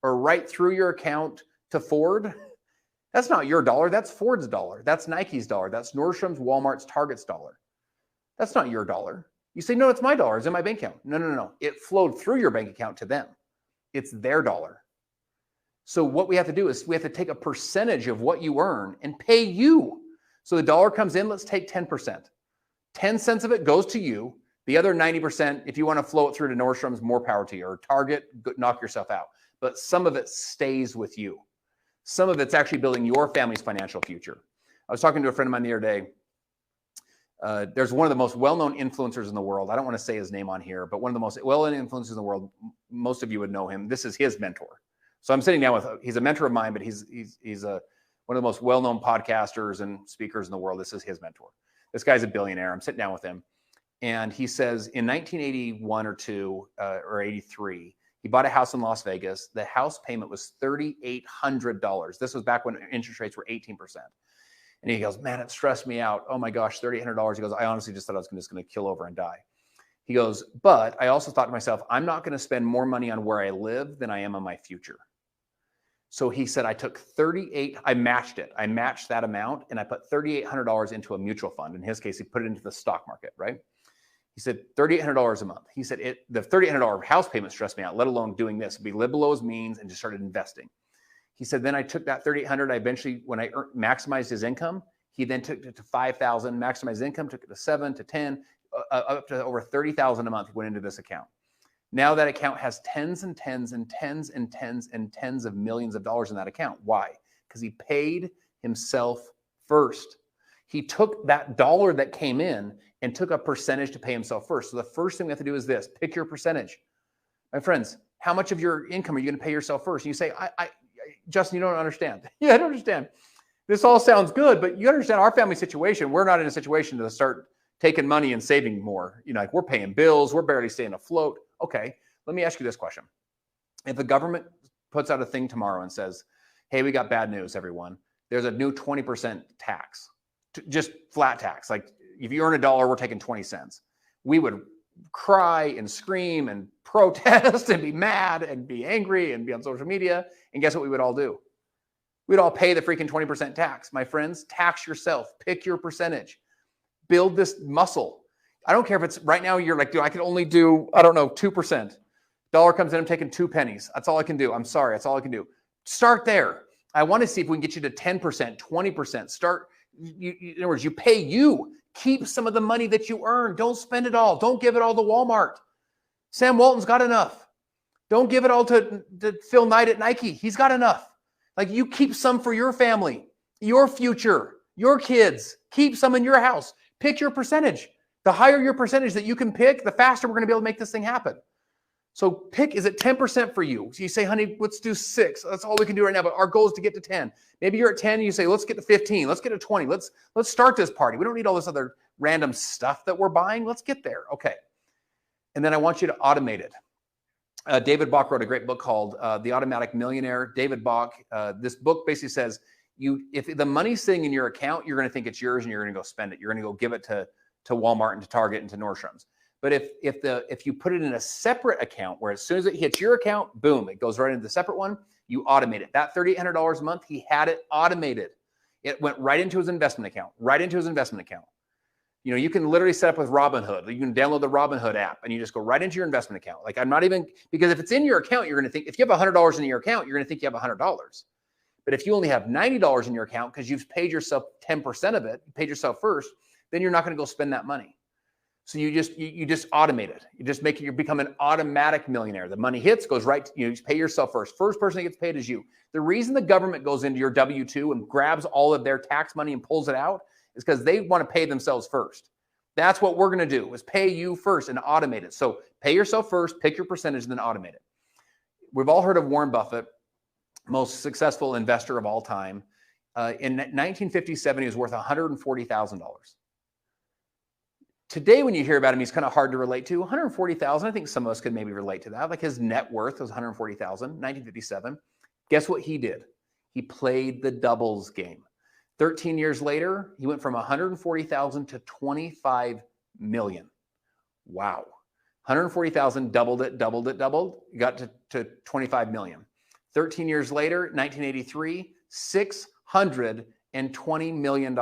or right through your account to Ford, that's not your dollar. That's Ford's dollar. That's Nike's dollar. That's Nordstrom's, Walmart's, Target's dollar. That's not your dollar. You say, no, it's my dollar. It's in my bank account. No. It flowed through your bank account to them. It's their dollar. So what we have to do is we have to take a percentage of what you earn and pay you. So the dollar comes in, let's take 10%. 10 cents of it goes to you. The other 90%, if you want to flow it through to Nordstrom's, more power to you. Or Target, knock yourself out. But some of it stays with you. Some of it's actually building your family's financial future. I was talking to a friend of mine the other day. There's one of the most well-known influencers in the world. I don't want to say his name on here, but one of the most well-known influencers in the world. Most of you would know him. This is his mentor. So I'm sitting down with, he's a mentor of mine, but he's one of the most well-known podcasters and speakers in the world. This is his mentor. This guy's a billionaire. I'm sitting down with him. And he says in 1981 or 2 or 83, he bought a house in Las Vegas. The house payment was $3,800. This was back when interest rates were 18%. And he goes, man, it stressed me out. Oh my gosh, $3,800. He goes, I honestly just thought I was just going to kill over and die. He goes, but I also thought to myself, I'm not going to spend more money on where I live than I am on my future. So he said, I matched it. I matched that amount and I put $3,800 into a mutual fund. In his case, he put it into the stock market, right? He said, $3,800 a month. He said, the $3,800 house payment stressed me out, let alone doing this. We lived below his means and just started investing. He said, then I took that $3,800. I eventually, when I maximized his income, he then took it to $5,000, maximized his income, took it to 7 to 10, up to over $30,000 a month. He went into this account. Now that account has tens and tens and tens and tens and tens of millions of dollars in that account. Why? Because he paid himself first. He took that dollar that came in and took a percentage to pay himself first. So the first thing we have to do is this: pick your percentage. My friends, How much of your income are you going to pay yourself first? And you say, Justin, you don't understand. Yeah, I don't understand. This all sounds good, but you understand our family situation. We're not in a situation to start taking money and saving more. Like we're paying bills. We're barely staying afloat. Okay, let me ask you this question. If the government puts out a thing tomorrow and says, hey, we got bad news, everyone. There's a new 20% tax, just flat tax. Like if you earn $1, we're taking 20 cents. We would cry and scream and protest and be mad and be angry and be on social media. And guess what we would all do? We'd all pay the freaking 20% tax. My friends, tax yourself. Pick your percentage. Build this muscle. I don't care if it's right now you're like, dude, I can only do, 2%. Dollar comes in, I'm taking 2 pennies. That's all I can do. I'm sorry. That's all I can do. Start there. I want to see if we can get you to 10%, 20%. Start, in other words, you pay you. Keep some of the money that you earn. Don't spend it all. Don't give it all to Walmart. Sam Walton's got enough. Don't give it all to Phil Knight at Nike. He's got enough. Like you keep some for your family, your future, your kids. Keep some in your house. Pick your percentage. The higher your percentage that you can pick, the faster we're going to be able to make this thing happen. So pick, is it 10% for you? So you say, honey, let's do 6. That's all we can do right now. But our goal is to get to 10. Maybe you're at 10 and you say, let's get to 15. Let's get to 20. Let's start this party. We don't need all this other random stuff that we're buying. Let's get there. Okay. And then I want you to automate it. David Bach wrote a great book called The Automatic Millionaire. David Bach, this book basically says, if the money's sitting in your account, you're going to think it's yours and you're going to go spend it. You're going to go give it to Walmart and to Target and to Nordstrom's. But if you put it in a separate account where as soon as it hits your account, boom, it goes right into the separate one, you automate it. That $3,800 a month, he had it automated. It went right into his investment account, You can literally set up with Robinhood. You can download the Robinhood app and you just go right into your investment account. Like because if it's in your account, you're going to think, if you have $100 in your account, you're going to think you have $100. But if you only have $90 in your account because you've paid yourself 10% of it, you paid yourself first, then you're not going to go spend that money. So you just automate it. You just you become an automatic millionaire. The money hits, goes right, you pay yourself first. First person that gets paid is you. The reason the government goes into your W-2 and grabs all of their tax money and pulls it out is because they want to pay themselves first. That's what we're going to do, is pay you first and automate it. So pay yourself first, pick your percentage, and then automate it. We've all heard of Warren Buffett, most successful investor of all time. In 1957, he was worth $140,000. Today, when you hear about him, he's kind of hard to relate to. 140,000, I think some of us could maybe relate to that. Like his net worth was 140,000, 1957. Guess what he did? He played the doubles game. 13 years later, he went from 140,000 to 25 million. Wow. 140,000, doubled it. You got to 25 million. 13 years later, 1983, $620 million.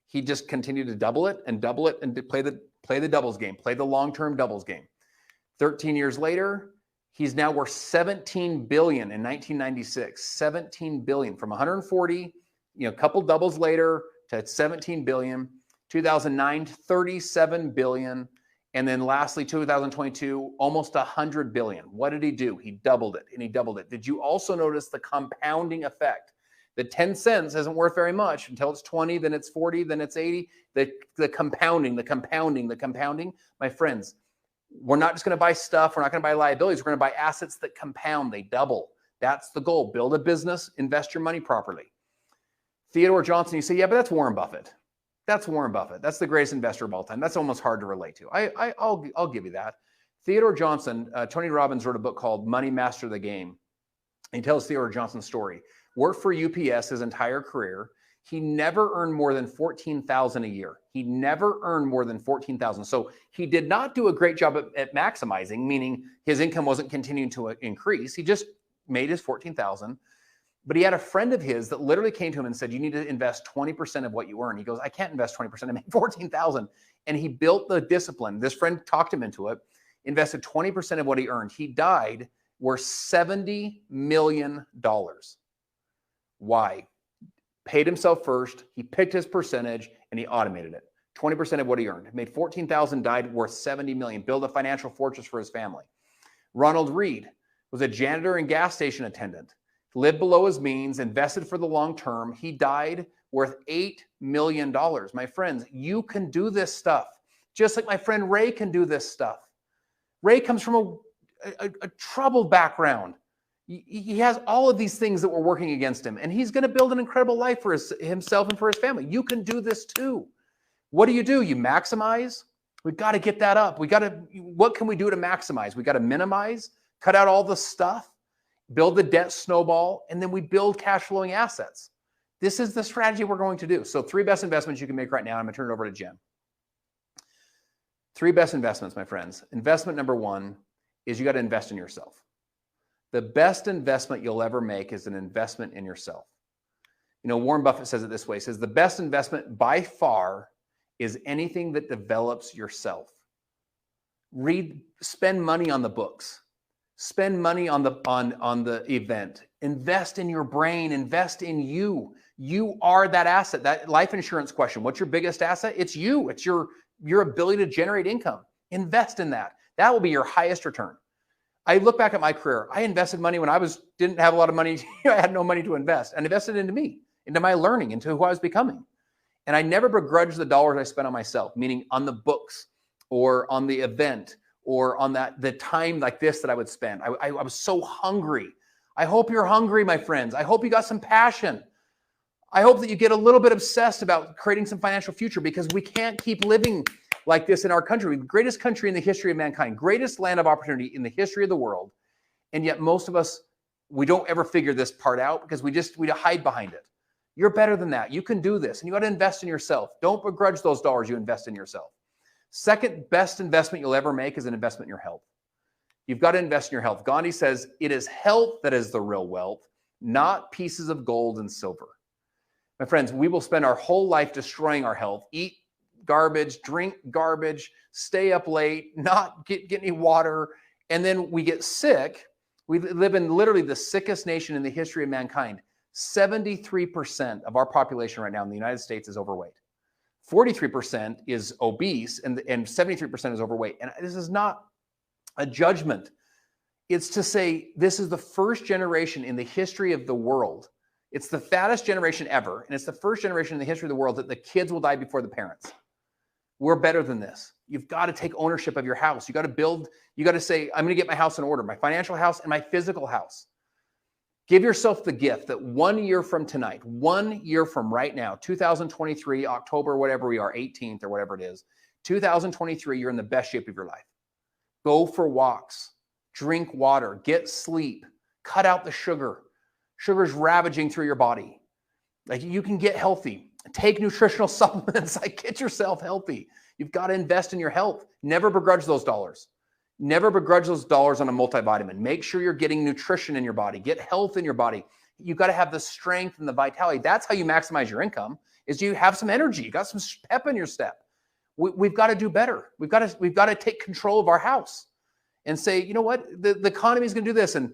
He just continued to double it and play the doubles game, play the long-term doubles game. 13 years later, he's now worth $17 billion in 1996. 17 billion from 140, a couple doubles later to 17 billion. 2009, 37 billion. And then lastly, 2022, almost 100 billion. What did he do? He doubled it and he doubled it. Did you also notice the compounding effect? The 10 cents isn't worth very much until it's 20, then it's 40, then it's 80. The compounding. My friends, we're not just going to buy stuff. We're not going to buy liabilities. We're going to buy assets that compound. They double. That's the goal. Build a business, invest your money properly. Theodore Johnson, you say, yeah, but that's Warren Buffett. That's Warren Buffett. That's the greatest investor of all time. That's almost hard to relate to. I'll give you that. Theodore Johnson, Tony Robbins wrote a book called Money Master the Game. He tells Theodore Johnson's story. Worked for UPS his entire career. He never earned more than $14,000 a year. He never earned more than $14,000. So he did not do a great job at maximizing, meaning his income wasn't continuing to increase. He just made his $14,000. But he had a friend of his that literally came to him and said, you need to invest 20% of what you earn. He goes, I can't invest 20%. I make $14,000. And he built the discipline. This friend talked him into it, invested 20% of what he earned. He died worth $70 million. Why? Paid himself first. He picked his percentage and he automated it. 20% of what he earned. Made $14,000, died worth $70 million. Built a financial fortress for his family. Ronald Reed was a janitor and gas station attendant. Lived below his means, invested for the long term. He died worth $8 million. My friends, you can do this stuff. Just like my friend Ray can do this stuff. Ray comes from a troubled background. He has all of these things that were working against him, and he's going to build an incredible life for himself and for his family. You can do this too. What do? You maximize. We've got to get that up. What can we do to maximize? We got to minimize, cut out all the stuff, build the debt snowball, and then we build cash flowing assets. This is the strategy we're going to do. So 3 best investments you can make right now. I'm going to turn it over to Jen. 3 best investments, my friends. Investment number 1 is you got to invest in yourself. The best investment you'll ever make is an investment in yourself. Warren Buffett says it this way. He says, the best investment by far is anything that develops yourself. Spend money on the books. Spend money on the event. Invest in your brain. Invest in you. You are that asset. That life insurance question. What's your biggest asset? It's you. It's your ability to generate income. Invest in that. That will be your highest return. I look back at my career. I invested money when I didn't have a lot of money. I had no money to invest, and invested into me, into my learning, into who I was becoming. And I never begrudged the dollars I spent on myself, meaning on the books or on the event or on the time like this that I would spend. I was so hungry. I hope you're hungry, my friends. I hope you got some passion. I hope that you get a little bit obsessed about creating some financial future, because we can't keep living like this in our country. The greatest country in the history of mankind, greatest land of opportunity in the history of the world. And yet most of us, we don't ever figure this part out because we hide behind it. You're better than that. You can do this, and you got to invest in yourself. Don't begrudge those dollars you invest in yourself. Second best investment you'll ever make is an investment in your health. You've got to invest in your health. Gandhi says, it is health that is the real wealth, not pieces of gold and silver. My friends, we will spend our whole life destroying our health, eat garbage, drink garbage, stay up late, not get any water, and then we get sick. We live in literally the sickest nation in the history of mankind. 73% of our population right now in the United States is overweight. 43% is obese, and 73% is overweight. And this is not a judgment. It's to say this is the first generation in the history of the world. It's the fattest generation ever, and it's the first generation in the history of the world that the kids will die before the parents. We're better than this. You've got to take ownership of your house. You got to build, you got to say, I'm going to get my house in order, my financial house and my physical house. Give yourself the gift that 1 year from tonight, 1 year from right now, 2023, October, whatever we are, 18th or whatever it is, 2023, you're in the best shape of your life. Go for walks, drink water, get sleep, cut out the sugar. Sugar's ravaging through your body. Like, you can get healthy. Take nutritional supplements. Like, get yourself healthy. You've got to invest in your health. Never begrudge those dollars. Never begrudge those dollars on a multivitamin. Make sure you're getting nutrition in your body. Get health in your body. You've got to have the strength and the vitality. That's how you maximize your income, is you have some energy. You got some pep in your step. We've got to do better. We've got to take control of our house and say, you know what, the economy is going to do this. And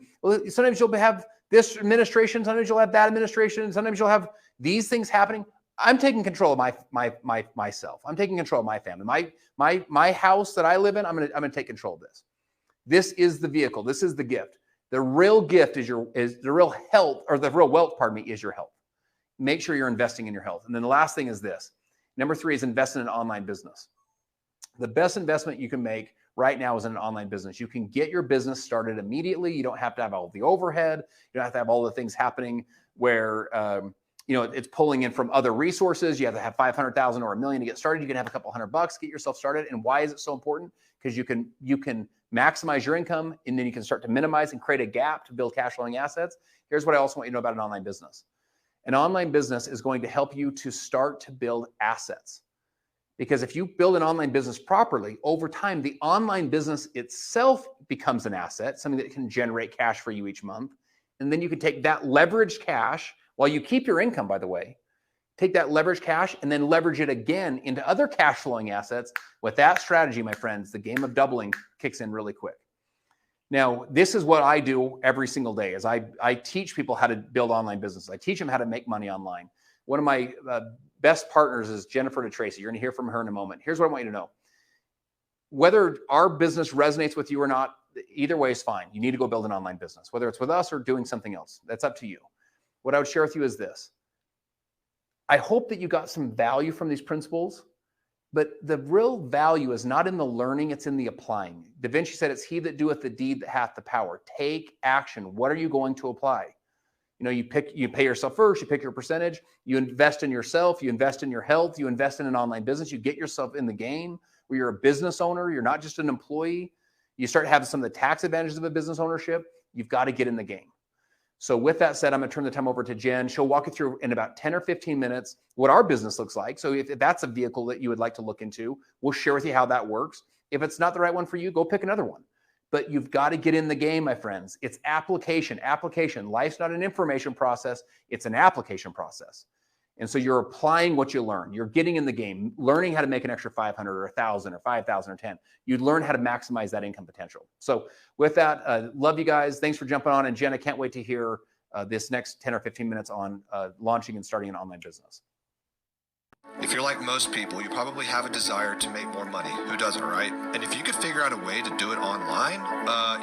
sometimes you'll have this administration, sometimes you'll have that administration, sometimes you'll have these things happening. I'm taking control of myself. I'm taking control of my family. My house that I live in, I'm gonna take control of this. This is the vehicle. This is the gift. The real gift is the real health, or the real wealth, pardon me, is your health. Make sure you're investing in your health. And then the last thing is this. Number 3 is invest in an online business. The best investment you can make right now is in an online business. You can get your business started immediately. You don't have to have all the overhead. You don't have to have all the things happening where it's pulling in from other resources. You have to have 500,000 or $1 million to get started. You can have a couple $100, get yourself started. And why is it so important? Because you can maximize your income, and then you can start to minimize and create a gap to build cash flowing assets. Here's what I also want you to know about an online business. An online business is going to help you to start to build assets. Because if you build an online business properly, over time, the online business itself becomes an asset, something that can generate cash for you each month. And then you can take that leveraged cash, while you keep your income, by the way, take that leveraged cash and then leverage it again into other cash flowing assets. With that strategy, my friends, the game of doubling kicks in really quick. Now, this is what I do every single day, is I teach people how to build online businesses. I teach them how to make money online. One of my best partners is Jennifer DeTracy. You're going to hear from her in a moment. Here's what I want you to know. Whether our business resonates with you or not, either way is fine. You need to go build an online business, whether it's with us or doing something else. That's up to you. What I would share with you is this. I hope that you got some value from these principles. But the real value is not in the learning, it's in the applying. Da Vinci said, it's he that doeth the deed that hath the power. Take action. What are you going to apply? You pay yourself first, you pick your percentage, you invest in yourself, you invest in your health, you invest in an online business, you get yourself in the game where you're a business owner, you're not just an employee. You start having some of the tax advantages of a business ownership. You've got to get in the game. So with that said, I'm going to turn the time over to Jen. She'll walk you through in about 10 or 15 minutes what our business looks like. So if that's a vehicle that you would like to look into, we'll share with you how that works. If it's not the right one for you, go pick another one. But you've got to get in the game, my friends. It's application. Life's not an information process. It's an application process. And so you're applying what you learn. You're getting in the game, learning how to make an extra 500 or 1,000 or 5,000 or 10. You'd learn how to maximize that income potential. So with that, love you guys. Thanks for jumping on. And Jen, I can't wait to hear this next 10 or 15 minutes on launching and starting an online business. If you're like most people, you probably have a desire to make more money. Who doesn't, right? And if you could figure out a way to do it online,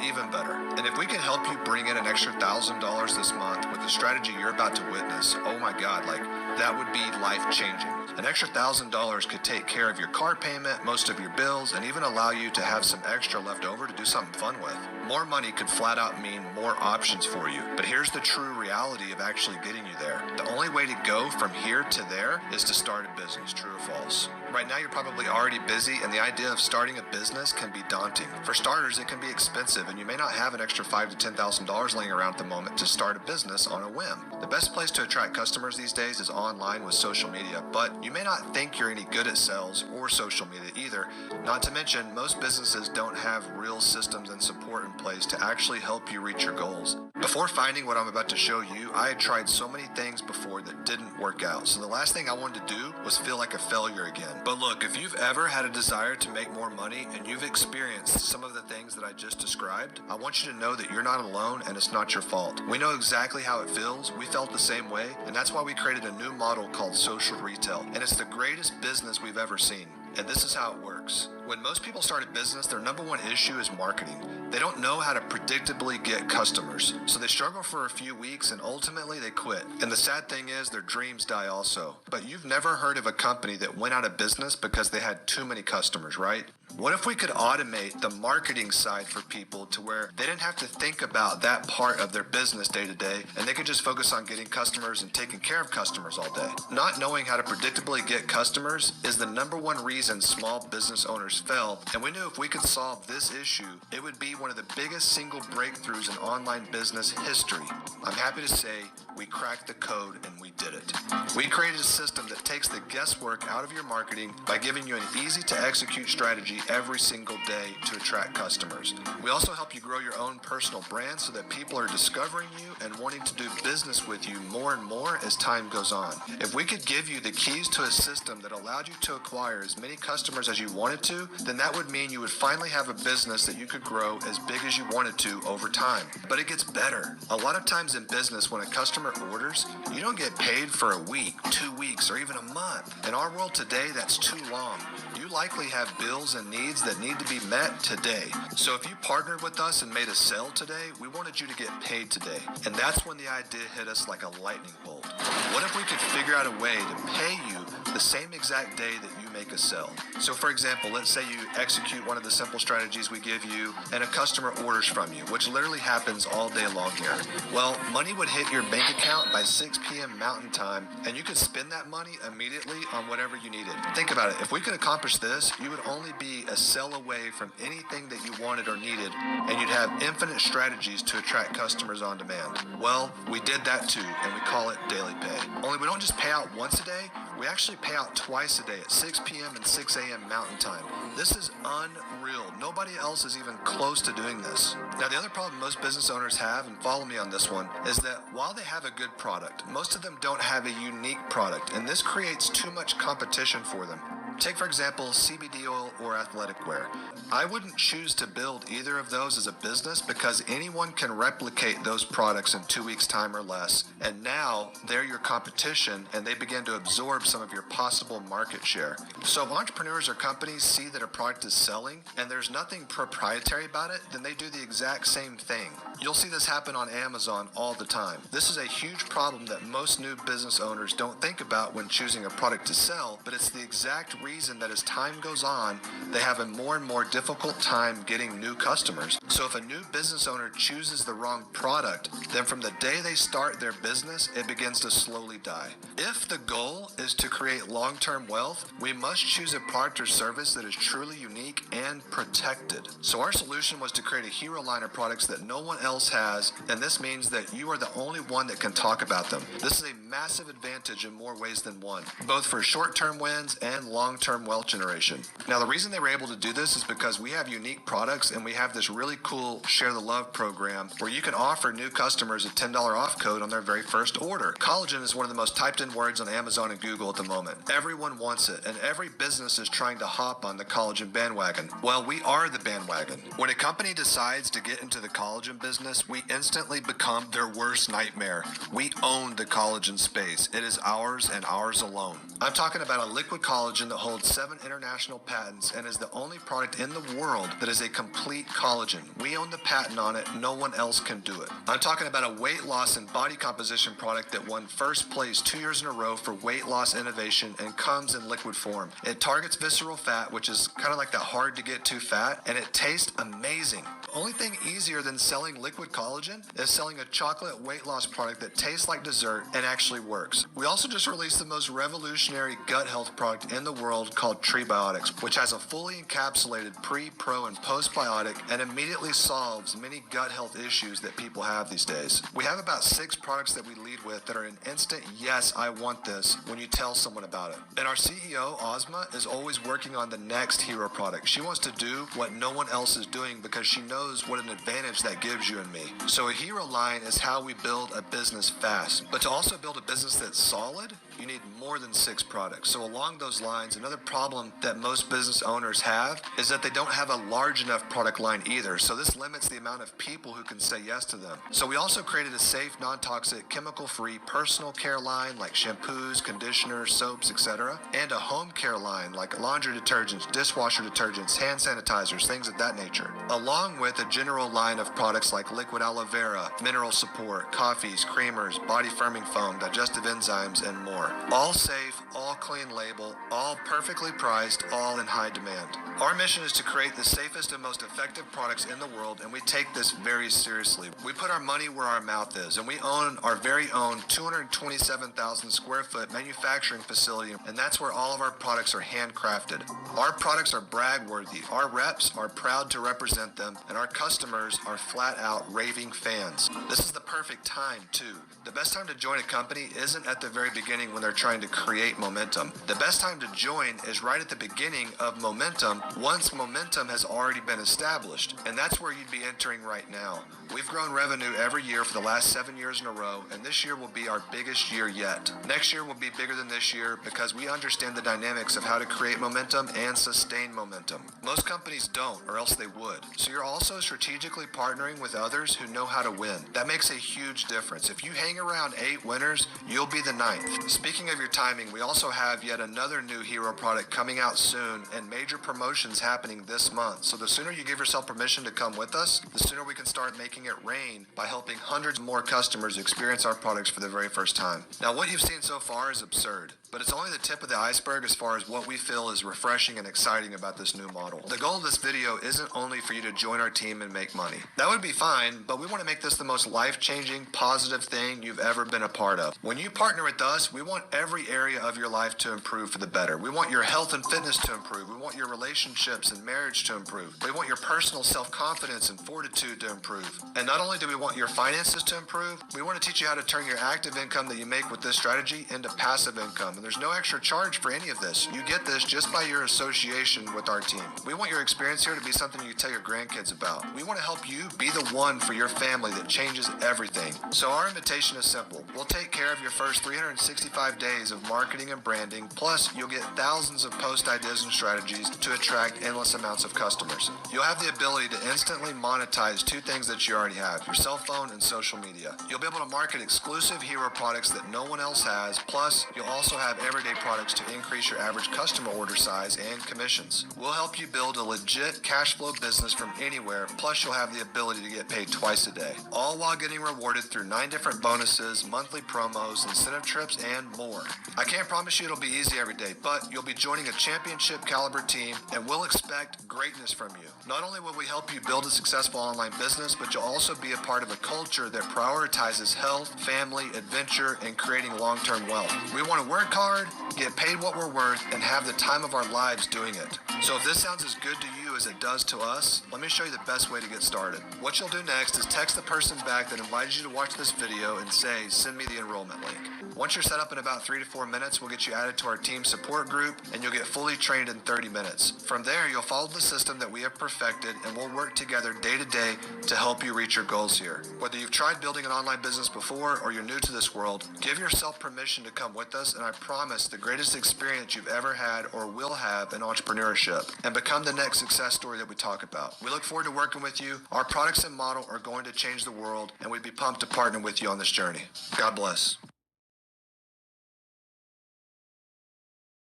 even better. And if we can help you bring in an extra $1,000 this month with the strategy you're about to witness, oh my God, like that would be life-changing. An extra $1,000 could take care of your car payment, most of your bills, and even allow you to have some extra left over to do something fun with. More money could flat out mean more options for you. But here's the true reality of actually getting you there. The only way to go from here to there is to start a business, true or false. Right now, you're probably already busy, and the idea of starting a business can be daunting. For starters, it can be expensive, and you may not have an extra $5,000 to $10,000 laying around at the moment to start a business on a whim. The best place to attract customers these days is online with social media, but you may not think you're any good at sales or social media either. Not to mention, most businesses don't have real systems and support in place to actually help you reach your goals. Before finding what I'm about to show you, I had tried so many things before that didn't work out. So the last thing I wanted to do was feel like a failure again. But look, if you've ever had a desire to make more money and you've experienced some of the things that I just described, I want you to know that you're not alone and it's not your fault. We know exactly how it feels. We felt the same way, and that's why we created a new model called social retail. And it's the greatest business we've ever seen. And this is how it works. When most people start a business, their number one issue is marketing. They don't know how to predictably get customers. So they struggle for a few weeks and ultimately they quit. And the sad thing is their dreams die also. But you've never heard of a company that went out of business because they had too many customers, right? What if we could automate the marketing side for people to where they didn't have to think about that part of their business day to day, and they could just focus on getting customers and taking care of customers all day? Not knowing how to predictably get customers is the number one reason small business owners fail, and we knew if we could solve this issue, it would be one of the biggest single breakthroughs in online business history. I'm happy to say we cracked the code and we did it. We created a system that takes the guesswork out of your marketing by giving you an easy to execute strategy every single day to attract customers. We also help you grow your own personal brand so that people are discovering you and wanting to do business with you more and more as time goes on. If we could give you the keys to a system that allowed you to acquire as many customers as you wanted to, then that would mean you would finally have a business that you could grow as big as you wanted to over time. But it gets better. A lot of times in business, when a customer orders, you don't get paid for a week, 2 weeks, or even a month. In our world today, that's too long. You likely have bills and needs that need to be met today. So if you partnered with us and made a sale today, we wanted you to get paid today. And that's when the idea hit us like a lightning bolt. What if we could figure out a way to pay you the same exact day that you make a sale? So for example, let's say you execute one of the simple strategies we give you and a customer orders from you, which literally happens all day long here. Well, money would hit your bank account by 6 p.m. Mountain Time, and you could spend that money immediately on whatever you needed. Think about it. If we could accomplish this, you would only be a sale away from anything that you wanted or needed, and you'd have infinite strategies to attract customers on demand. Well, we did that too, and we call it daily pay. Only we don't just pay out once a day, we actually pay out twice a day at 6 p.m. and 6 a.m. Mountain Time. This is unreal. Nobody else is even close to doing this. Now, the other problem most business owners have, and follow me on this one, is that while they have a good product, most of them don't have a unique product, and this creates too much competition for them. Take, for example, CBD oil or athletic wear. I wouldn't choose to build either of those as a business because anyone can replicate those products in 2 weeks' time or less. And now they're your competition and they begin to absorb some of your possible market share. So if entrepreneurs or companies see that a product is selling and there's nothing proprietary about it, then they do the exact same thing. You'll see this happen on Amazon all the time. This is a huge problem that most new business owners don't think about when choosing a product to sell, but it's the exact reason that as time goes on, they have a more and more difficult time getting new customers. So if a new business owner chooses the wrong product, then from the day they start their business, it begins to slowly die. If the goal is to create long-term wealth, we must choose a product or service that is truly unique and protected. So our solution was to create a hero line of products that no one else has, and this means that you are the only one that can talk about them. This is a massive advantage in more ways than one, both for short-term wins and long-term wealth generation. Now, the reason they were able to do this is because we have unique products and we have this really cool Share the Love program where you can offer new customers a $10 off code on their very first order. Collagen is one of the most typed in words on Amazon and Google at the moment. Everyone wants it, and every business is trying to hop on the collagen bandwagon. Well, we are the bandwagon. When a company decides to get into the collagen business, we instantly become their worst nightmare. We own the collagen space. It is ours and ours alone. I'm talking about a liquid collagen that holds 7 international patents and is the only product in the world that is a complete collagen. We own the patent on it. No one else can do it. I'm talking about a weight loss and body composition product that won first place 2 years in a row for weight loss innovation and comes in liquid form. It targets visceral fat, which is kind of like that hard to get to fat, and it tastes amazing. The only thing easier than selling liquid collagen is selling a chocolate weight loss product that tastes like dessert and actually works. We also just released the most revolutionary gut health product in the world called Prebiotics, which has a fully encapsulated pre, pro, and postbiotic and immediately solves many gut health issues that people have these days. We have about 6 products that we lead with that are an instant yes, I want this when you tell someone about it. And our CEO, Ozma, is always working on the next hero product. She wants to do what no one else is doing because she knows what an advantage that gives you and me. So a hero line is how we build a business fast. But to also build a business that's solid, you need more than 6 products. So along those lines, another problem that most business owners have is that they don't have a large enough product line either. So this limits the amount of people who can say yes to them. So we also created a safe, non-toxic, chemical-free personal care line like shampoos, conditioners, soaps, etc. And a home care line like laundry detergents, dishwasher detergents, hand sanitizers, things of that nature. Along with a general line of products like liquid aloe vera, mineral support, coffees, creamers, body firming foam, digestive enzymes, and more. All safe, all clean label, all perfectly priced, all in high demand. Our mission is to create the safest and most effective products in the world, and we take this very seriously. We put our money where our mouth is, and we own our very own 227,000 square foot manufacturing facility, and that's where all of our products are handcrafted. Our products are brag worthy. Our reps are proud to represent them, and our customers are flat out raving fans. This is the perfect time too. The best time to join a company isn't at the very beginning when they're trying to create momentum. The best time to join is right at the beginning of momentum, once momentum has already been established. And that's where you'd be entering right now. We've grown revenue every year for the last 7 years in a row, and this year will be our biggest year yet. Next year will be bigger than this year because we understand the dynamics of how to create momentum and sustain momentum. Most companies don't, or else they would. So you're also strategically partnering with others who know how to win. That makes a huge difference. If you hang around 8 winners, you'll be the 9th. Speaking of your timing, we also have yet another new hero product coming out soon and major promotions happening this month. So the sooner you give yourself permission to come with us, the sooner we can start making it rain by helping hundreds more customers experience our products for the very first time. Now, what you've seen so far is absurd, but it's only the tip of the iceberg as far as what we feel is refreshing and exciting about this new model. The goal of this video isn't only for you to join our team and make money. That would be fine, but we want to make this the most life-changing, positive thing you've ever been a part of. When you partner with us, we want every area of your life to improve for the better. We want your health and fitness to improve. We want your relationships and marriage to improve. We want your personal self-confidence and fortitude to improve. And not only do we want your finances to improve, we want to teach you how to turn your active income that you make with this strategy into passive income. And there's no extra charge for any of this. You get this just by your association with our team. We want your experience here to be something you tell your grandkids about. We want to help you be the one for your family that changes everything. So our invitation is simple. We'll take care of your first 365 days of marketing and branding, plus you'll get thousands of post ideas and strategies to attract endless amounts of customers. You'll have the ability to instantly monetize 2 things that you already have, your cell phone and social media. You'll be able to market exclusive hero products that no one else has, plus you'll also have have everyday products to increase your average customer order size and commissions. We'll help you build a legit cash flow business from anywhere, plus you'll have the ability to get paid twice a day, all while getting rewarded through 9 different bonuses, monthly promos, incentive trips, and more. I can't promise you it'll be easy every day, but you'll be joining a championship caliber team and we'll expect greatness from you. Not only will we help you build a successful online business, but you'll also be a part of a culture that prioritizes health, family, adventure, and creating long-term wealth. We want to work hard, get paid what we're worth, and have the time of our lives doing it. So if this sounds as good to you as it does to us, let me show you the best way to get started. What you'll do next is text the person back that invited you to watch this video and say, send me the enrollment link. Once you're set up in about 3 to 4 minutes, we'll get you added to our team support group and you'll get fully trained in 30 minutes. From there, you'll follow the system that we have perfected and we'll work together day to day to help you reach your goals here. Whether you've tried building an online business before or you're new to this world, give yourself permission to come with us and I promise the greatest experience you've ever had or will have in entrepreneurship and become the next success story that we talk about. We look forward to working with you. Our products and model are going to change the world and we'd be pumped to partner with you on this journey. God bless.